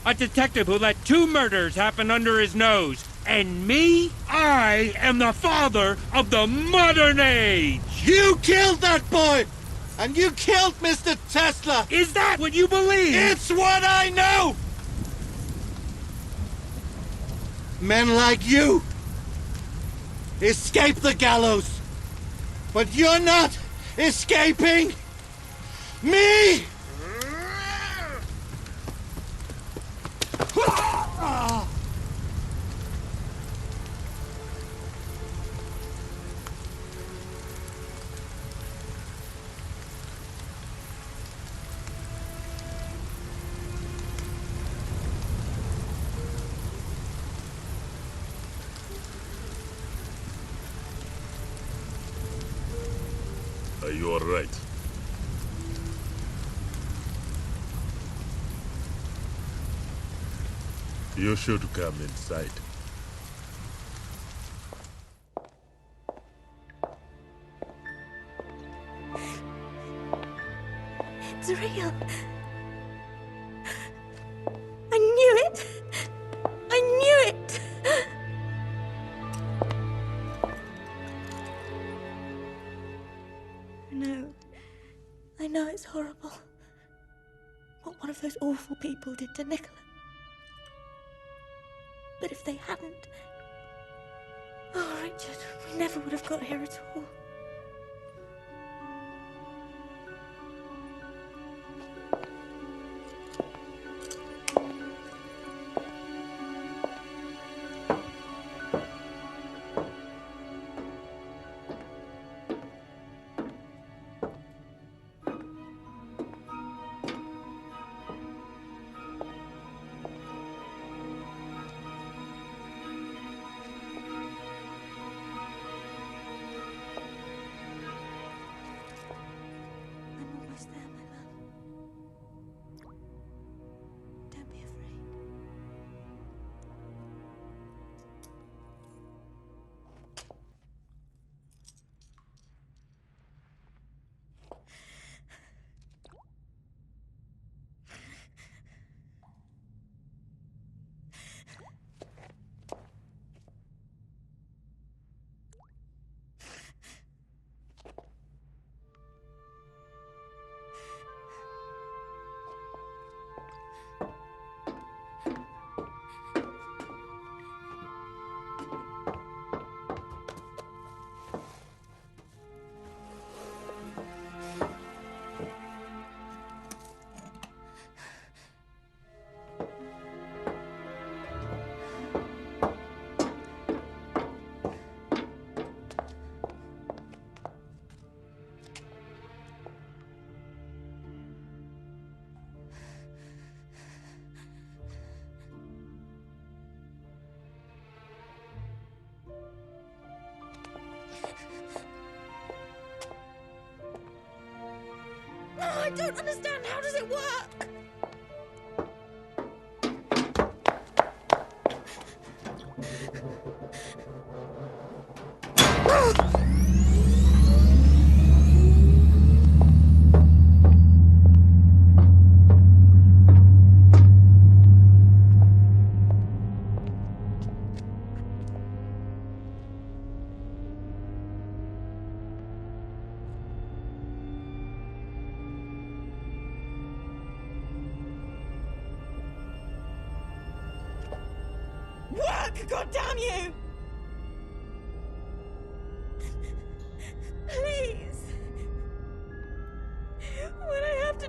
A detective who let 2 murders happen under his nose. And me? I am the father of the modern age! You killed that boy! And you killed Mr. Tesla! Is that what you believe? It's what I know! Men like you escape the gallows, but you're not escaping me! Are you all right? You should come inside. It's real. I knew it. I knew it. I know it's horrible. What one of those awful people did to Nikola. But if they hadn't... Oh, Richard, we never would have got here at all. Oh, I don't understand. How does it work? Work, God damn you! Please. What I have to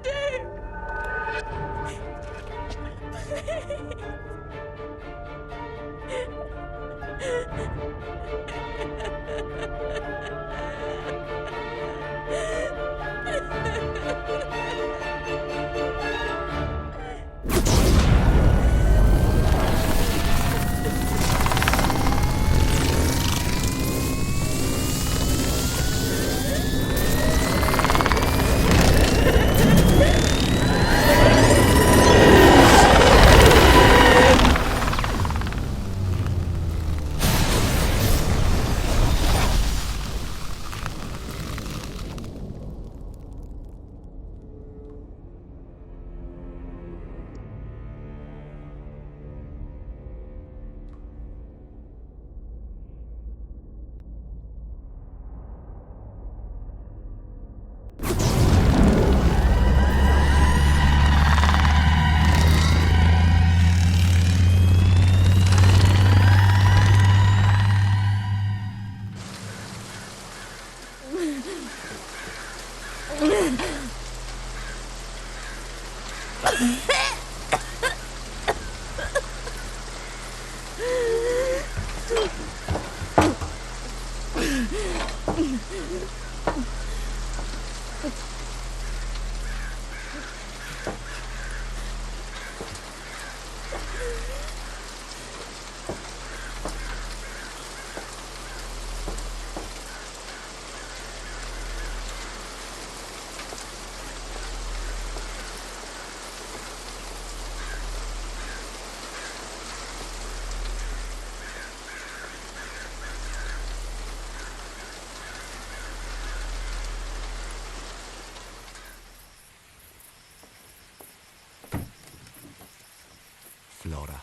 Flora.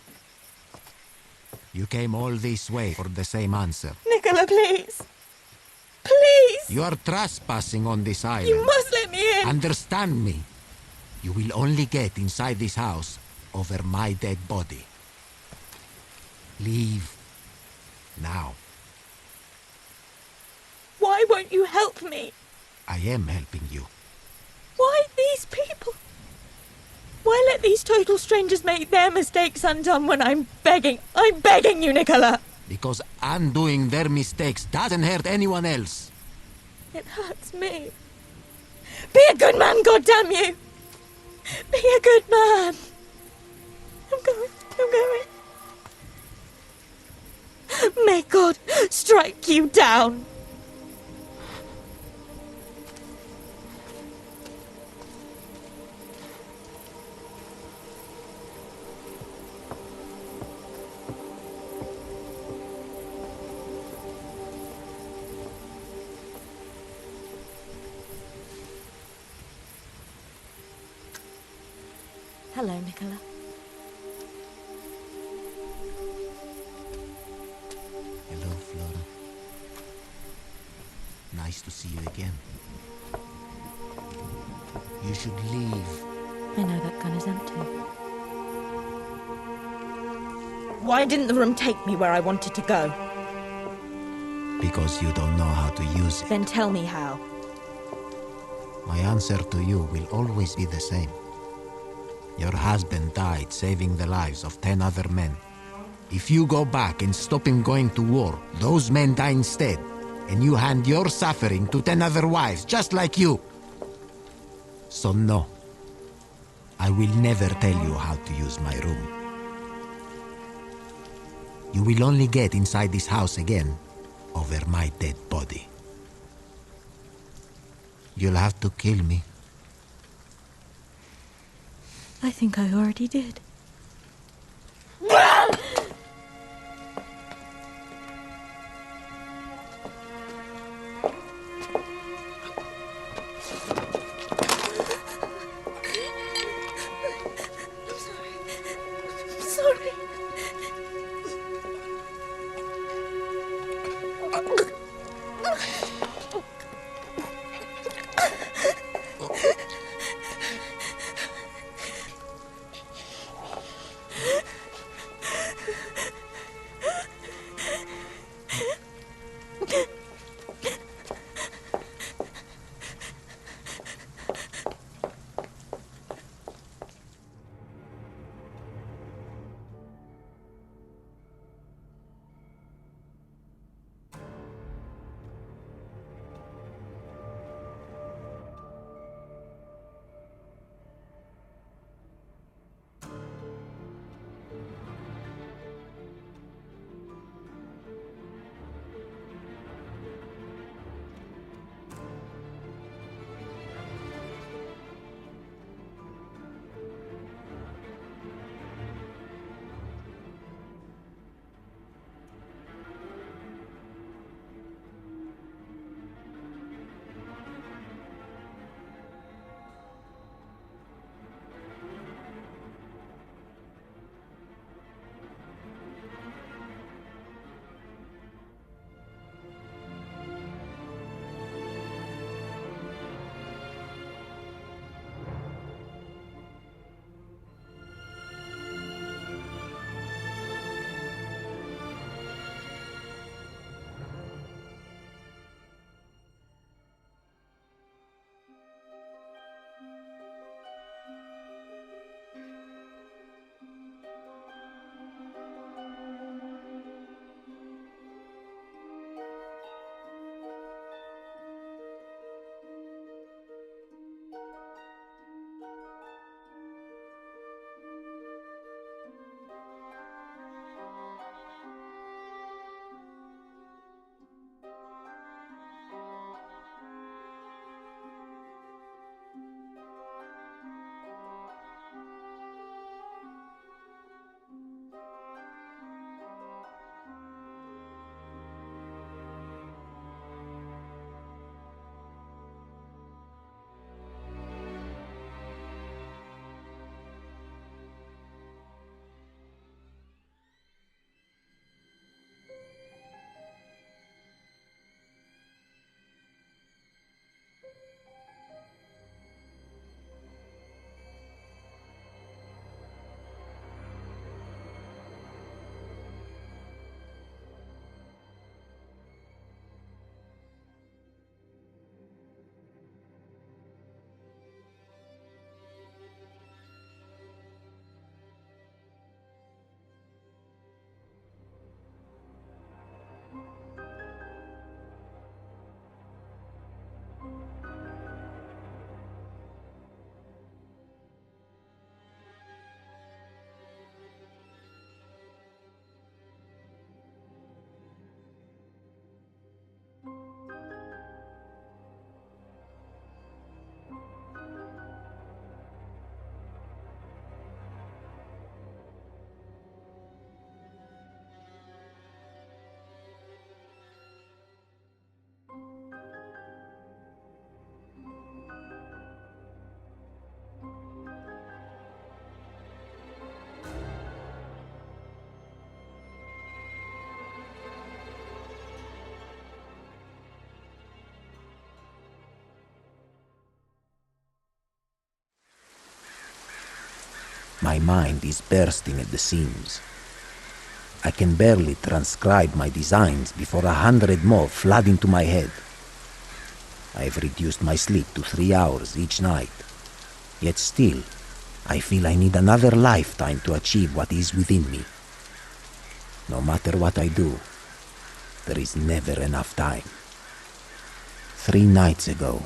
You came all this way for the same answer. Nikola, please. Please. You are trespassing on this island. You must let me in. Understand me. You will only get inside this house over my dead body. Leave. Now. Why won't you help me? I am helping you. Why these people? Why let these total strangers make their mistakes undone when I'm begging you, Nikola! Because undoing their mistakes doesn't hurt anyone else. It hurts me. Be a good man, goddamn you! Be a good man! I'm going. May God strike you down! Hello, Nikola. Hello, Flora. Nice to see you again. You should leave. I know that gun is empty. Why didn't the room take me where I wanted to go? Because you don't know how to use it. Then tell me how. My answer to you will always be the same. Your husband died saving the lives of 10 other men. If you go back and stop him going to war, those men die instead, and you hand your suffering to 10 other wives just like you. So no, I will never tell you how to use my room. You will only get inside this house again over my dead body. You'll have to kill me I think I already did. My mind is bursting at the seams. I can barely transcribe my designs before 100 more flood into my head. I have reduced my sleep to 3 hours each night. Yet still, I feel I need another lifetime to achieve what is within me. No matter what I do, there is never enough time. 3 nights ago,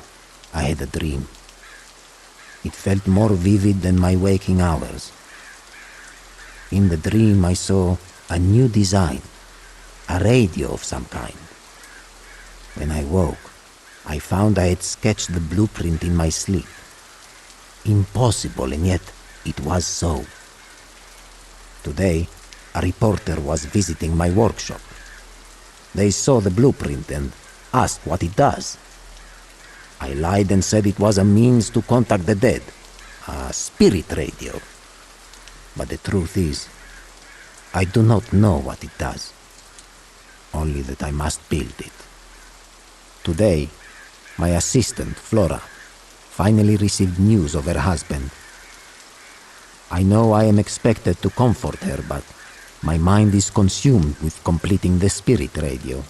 I had a dream. It felt more vivid than my waking hours. In the dream, I saw a new design, a radio of some kind. When I woke, I found I had sketched the blueprint in my sleep. Impossible, and yet It was so. Today, a reporter was visiting my workshop. They saw the blueprint and asked what it does. I lied and said it was a means to contact the dead, a spirit radio. But the truth is, I do not know what it does, only that I must build it. Today, my assistant, Flora, finally received news of her husband. I know I am expected to comfort her, but my mind is consumed with completing the spirit radio.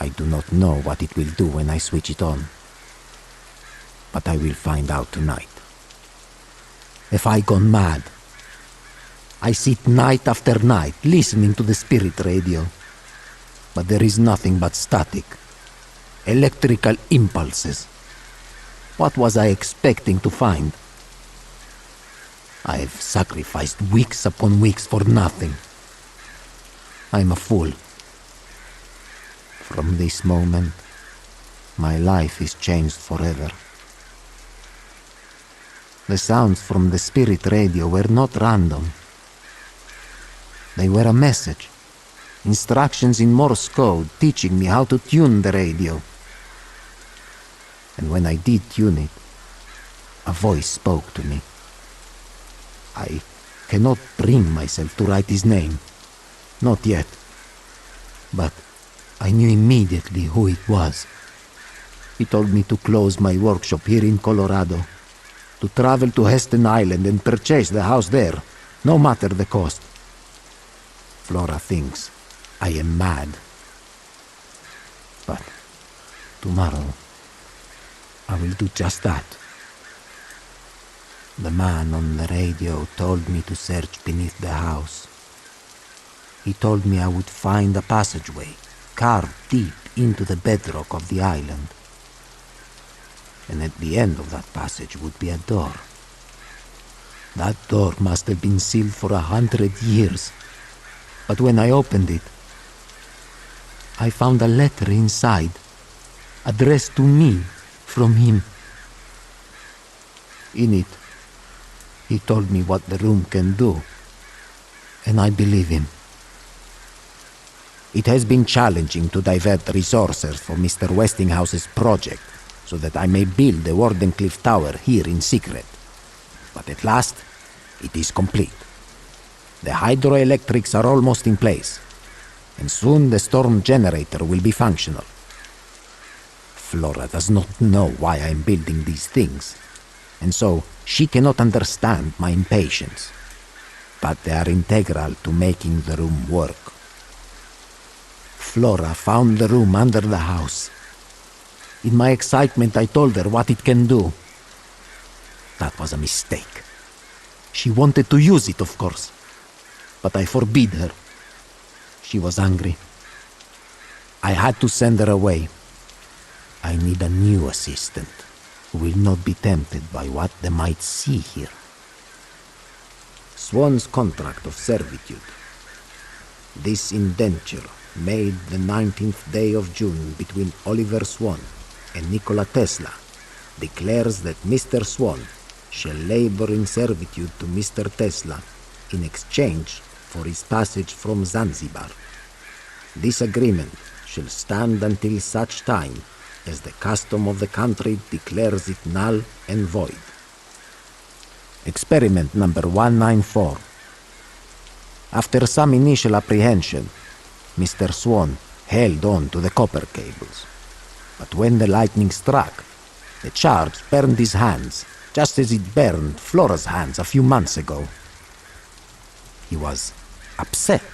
I do not know what it will do when I switch it on, but I will find out tonight. Have I gone mad? I sit night after night listening to the spirit radio, but there is nothing but static, electrical impulses. What was I expecting to find? I have sacrificed weeks upon weeks for nothing. I'm a fool. From this moment, my life is changed forever. The sounds from the spirit radio were not random. They were a message, instructions in Morse code teaching me how to tune the radio. And when I did tune it, a voice spoke to me. I cannot bring myself to write his name. Not yet. But I knew immediately who it was. He told me to close my workshop here in Colorado, to travel to Hestan Island and purchase the house there, no matter the cost. Flora thinks I am mad. But tomorrow, I will do just that. The man on the radio told me to search beneath the house. He told me I would find a passageway carved deep into the bedrock of the island. And at the end of that passage would be a door. That door must have been sealed for 100 years. But when I opened it, I found a letter inside, addressed to me from him. In it, he told me what the room can do, and I believe him. It has been challenging to divert resources for Mr. Westinghouse's project so that I may build the Wardenclyffe Tower here in secret. But at last, it is complete. The hydroelectrics are almost in place, and soon the storm generator will be functional. Flora does not know why I am building these things, and so she cannot understand my impatience. But they are integral to making the room work. Flora found the room under the house. In my excitement, I told her what it can do. That was a mistake. She wanted to use it, of course, but I forbid her. She was angry. I had to send her away. I need a new assistant who will not be tempted by what they might see here. Swan's contract of servitude. This indenture, made the 19th day of June between Oliver Swan and Nikola Tesla, declares that Mr. Swan shall labor in servitude to Mr. Tesla in exchange for his passage from Zanzibar. This agreement shall stand until such time as the custom of the country declares it null and void. Experiment number 194. After some initial apprehension, Mr. Swan held on to the copper cables. But when the lightning struck, the charge burned his hands, just as it burned Flora's hands a few months ago. He was upset.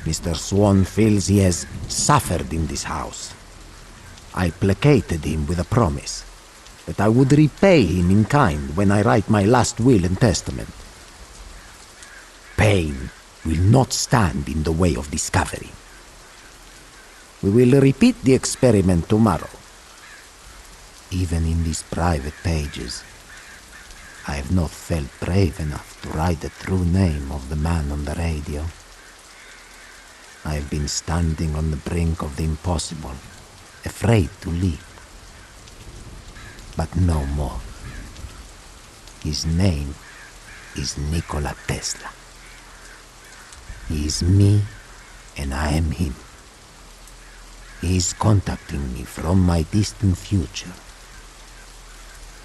Mr. Swan feels he has suffered in this house. I placated him with a promise that I would repay him in kind when I write my last will and testament. Pain will not stand in the way of discovery. We will repeat the experiment tomorrow. Even in these private pages, I have not felt brave enough to write the true name of the man on the radio. I have been standing on the brink of the impossible, afraid to leap. But no more. His name is Nikola Tesla. He is me, and I am him. He is contacting me from my distant future,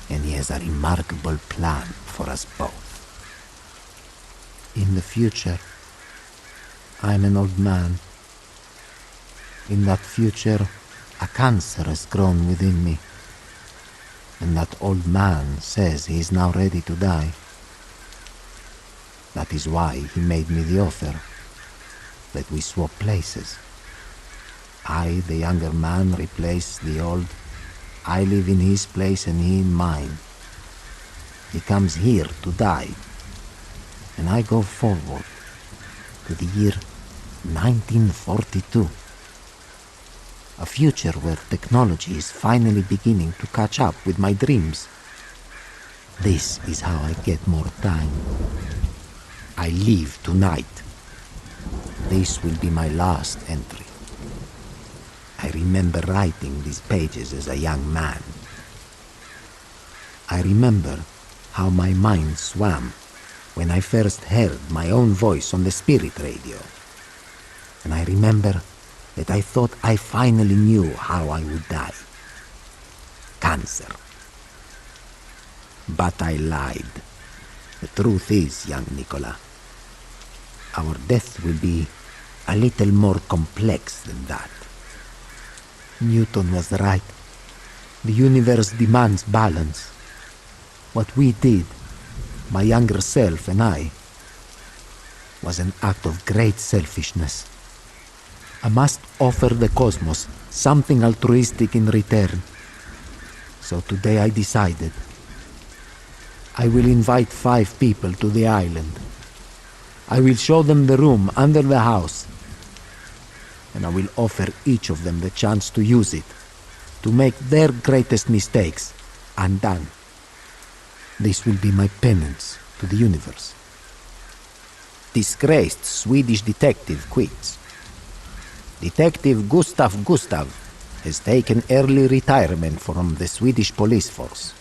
and he has a remarkable plan for us both. In the future, I am an old man. In that future, a cancer has grown within me, and that old man says he is now ready to die. That is why he made me the offer, that we swap places. I, the younger man, replace the old. I live in his place and he in mine. He comes here to die, and I go forward to the year 1942. A future where technology is finally beginning to catch up with my dreams. This is how I get more time. I leave tonight. This will be my last entry. I remember writing these pages as a young man. I remember how my mind swam when I first heard my own voice on the spirit radio. And I remember that I thought I finally knew how I would die. Cancer. But I lied. The truth is, young Nikola, our death will be a little more complex than that. Newton was right. The universe demands balance. What we did, my younger self and I, was an act of great selfishness. I must offer the cosmos something altruistic in return. So today I decided I will invite 5 people to the island. I will show them the room under the house, and I will offer each of them the chance to use it, to make their greatest mistakes undone. This will be my penance to the universe. Disgraced Swedish detective quits. Detective GUSTAV GUSTAF has taken early retirement from the Swedish police force.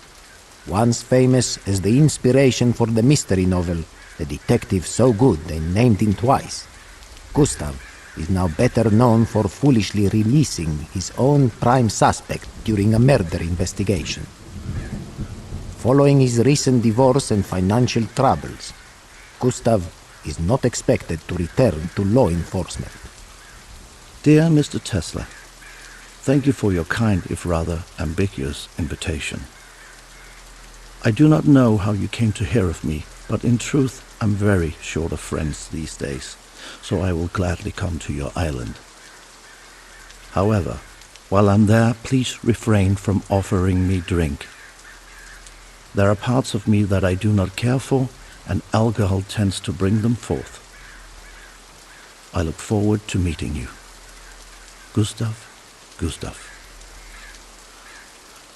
Once famous as the inspiration for the mystery novel The Detective So Good They Named Him Twice, Gustav is now better known for foolishly releasing his own prime suspect during a murder investigation. Following his recent divorce and financial troubles, Gustav is not expected to return to law enforcement. Dear Mr. Tesla, thank you for your kind, if rather ambiguous, invitation. I do not know how you came to hear of me, but in truth I'm very short of friends these days, so I will gladly come to your island. However, while I'm there, please refrain from offering me drink. There are parts of me that I do not care for, and alcohol tends to bring them forth. I look forward to meeting you. GUSTAV GUSTAF.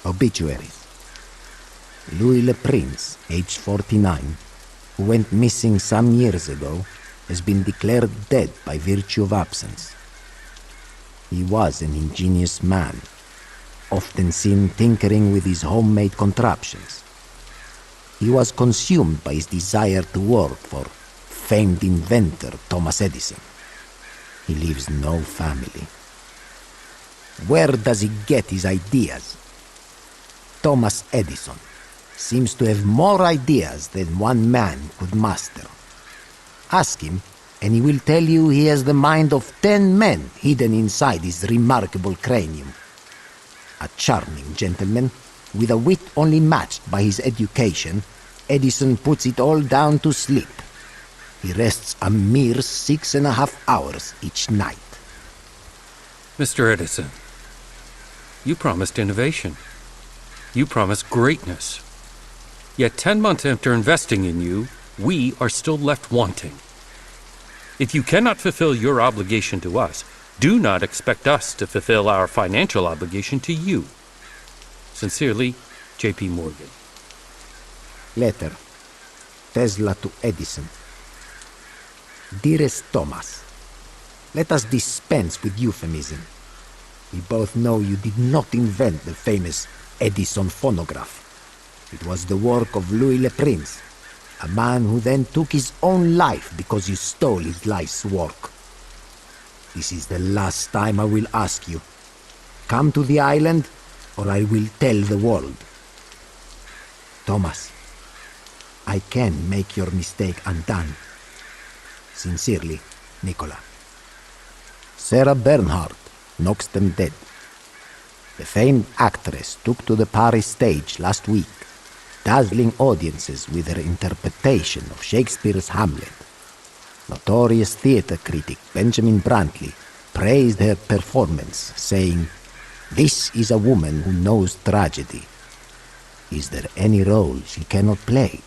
Obituaries. Louis Le Prince, age 49, who went missing some years ago, has been declared dead by virtue of absence. He was an ingenious man, often seen tinkering with his homemade contraptions. He was consumed by his desire to work for famed inventor Thomas Edison. He leaves no family. Where does he get his ideas? Thomas Edison seems to have more ideas than one man could master. Ask him, and he will tell you he has the mind of 10 men hidden inside his remarkable cranium. A charming gentleman, with a wit only matched by his education, Edison puts it all down to sleep. He rests a mere 6.5 hours each night. Mr. Edison, you promised innovation. You promised greatness. Yet 10 months after investing in you, we are still left wanting. If you cannot fulfill your obligation to us, do not expect us to fulfill our financial obligation to you. Sincerely, J.P. Morgan. Letter. Tesla to Edison. Dearest Thomas, let us dispense with euphemism. We both know you did not invent the famous Edison phonograph. It was the work of Louis le Prince, a man who then took his own life because you stole his life's work. This is the last time I will ask you. Come to the island, or I will tell the world. Thomas, I can make your mistake undone. Sincerely, Nikola. Sarah Bernhardt knocks them dead. The famed actress took to the Paris stage last week, dazzling audiences with her interpretation of Shakespeare's Hamlet. Notorious theatre critic Benjamin Brantley praised her performance, saying, "This is a woman who knows tragedy. Is there any role she cannot play?"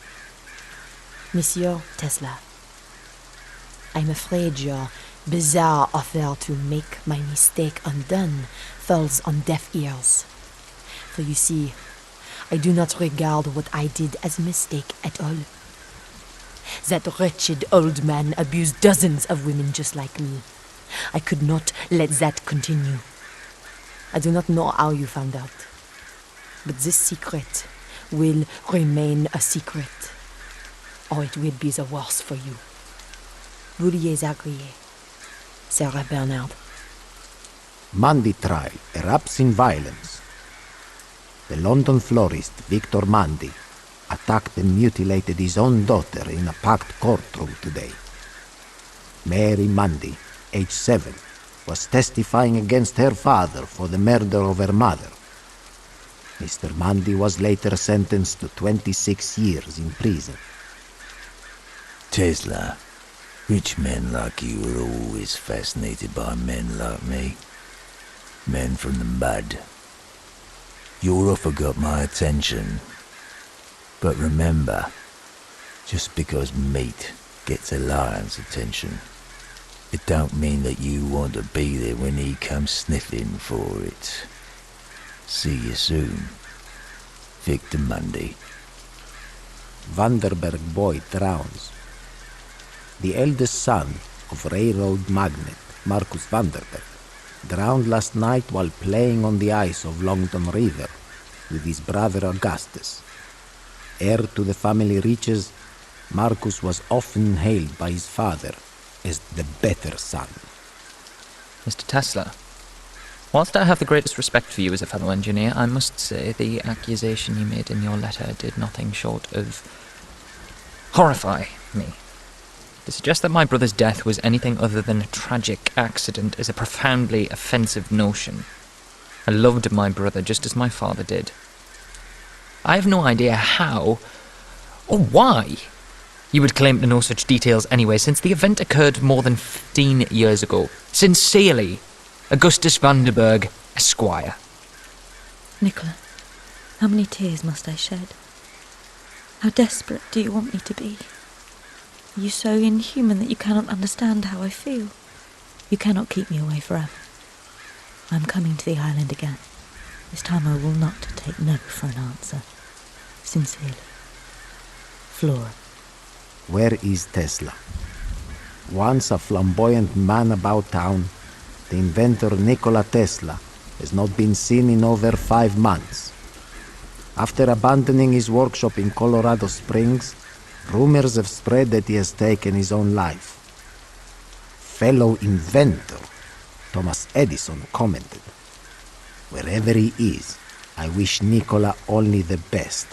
Monsieur Tesla, I'm afraid your bizarre offer to make my mistake undone falls on deaf ears. For you see, I do not regard what I did as a mistake at all. That wretched old man abused dozens of women just like me. I could not let that continue. I do not know how you found out, but this secret will remain a secret, or it will be the worse for you. Vouliez agréer, Sarah Bernard. Mandy trial erupts in violence. The London florist Victor Mandy attacked and mutilated his own daughter in a packed courtroom today. Mary Mandy, age 7, was testifying against her father for the murder of her mother. Mr. Mandy was later sentenced to 26 years in prison. Tesla, rich men like you are always fascinated by men like me. Men from the mud. Your offer got my attention. But remember, just because meat gets a lion's attention, it don't mean that you want to be there when he comes sniffing for it. See you soon. Victor Mundy. Vanderberg boy drowns. The eldest son of railroad magnate Marcus Vanderberg drowned last night while playing on the ice of Longton River with his brother Augustus. Heir to the family riches, Marcus was often hailed by his father as the better son. Mr. Tesla, whilst I have the greatest respect for you as a fellow engineer, I must say the accusation you made in your letter did nothing short of horrify me. To suggest that my brother's death was anything other than a tragic accident is a profoundly offensive notion. I loved my brother just as my father did. I have no idea how, or why, you would claim to know such details anyway, since the event occurred more than 15 years ago. Sincerely, Augustus Vanderberg, Esquire. Nikola, how many tears must I shed? How desperate do you want me to be? Are you so inhuman that you cannot understand how I feel? You cannot keep me away forever. I am coming to the island again. This time I will not take no for an answer. Sincerely, Flora. Where is Tesla? Once a flamboyant man about town, the inventor Nikola Tesla has not been seen in over 5 months. After abandoning his workshop in Colorado Springs, rumors have spread that he has taken his own life. Fellow inventor, Thomas Edison, commented, "Wherever he is, I wish Nikola only the best.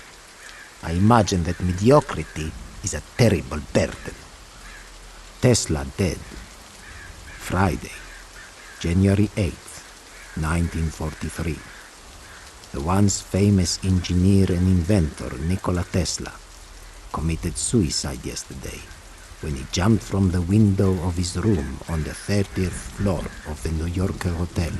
I imagine that mediocrity is a terrible burden." Tesla dead. Friday, January 8th, 1943. The once famous engineer and inventor Nikola Tesla committed suicide yesterday when he jumped from the window of his room on the 30th floor of the New Yorker hotel.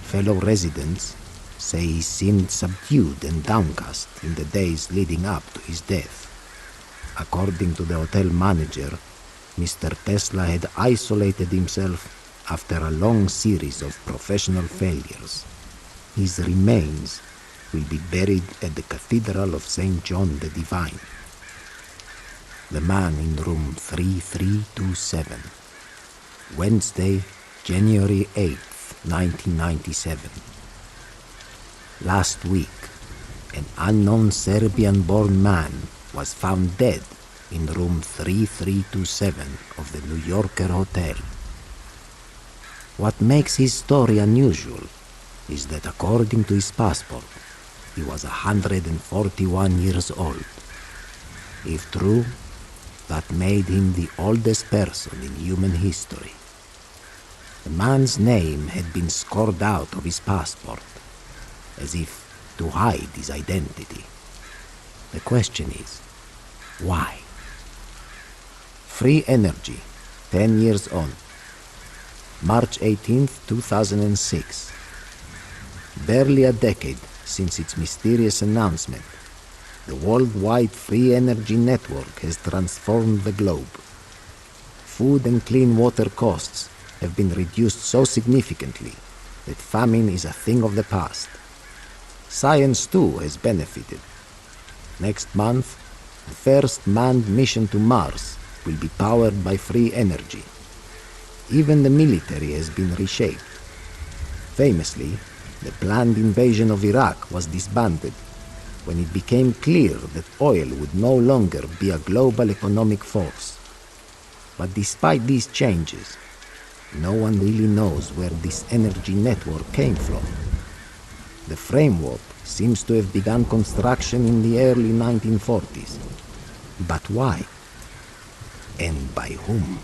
Fellow residents say he seemed subdued and downcast in the days leading up to his death. According to the hotel manager, Mr. Tesla had isolated himself after a long series of professional failures. His remains will be buried at the Cathedral of St. John the Divine. The man in room 3327. Wednesday, January 8th, 1997. Last week, an unknown Serbian-born man was found dead in room 3327 of the New Yorker Hotel. What makes his story unusual is that according to his passport, he was 141 years old. If true, that made him the oldest person in human history. The man's name had been scored out of his passport, as if to hide his identity. The question is, why? Free Energy, 10 years on. March 18th, 2006. Barely a decade since its mysterious announcement, the worldwide free energy network has transformed the globe. Food and clean water costs have been reduced so significantly that famine is a thing of the past. Science too has benefited. Next month, the first manned mission to Mars will be powered by free energy. Even the military has been reshaped. Famously, the planned invasion of Iraq was disbanded when it became clear that oil would no longer be a global economic force. But despite these changes, no one really knows where this energy network came from. The framework seems to have begun construction in the early 1940s. But why? And by whom?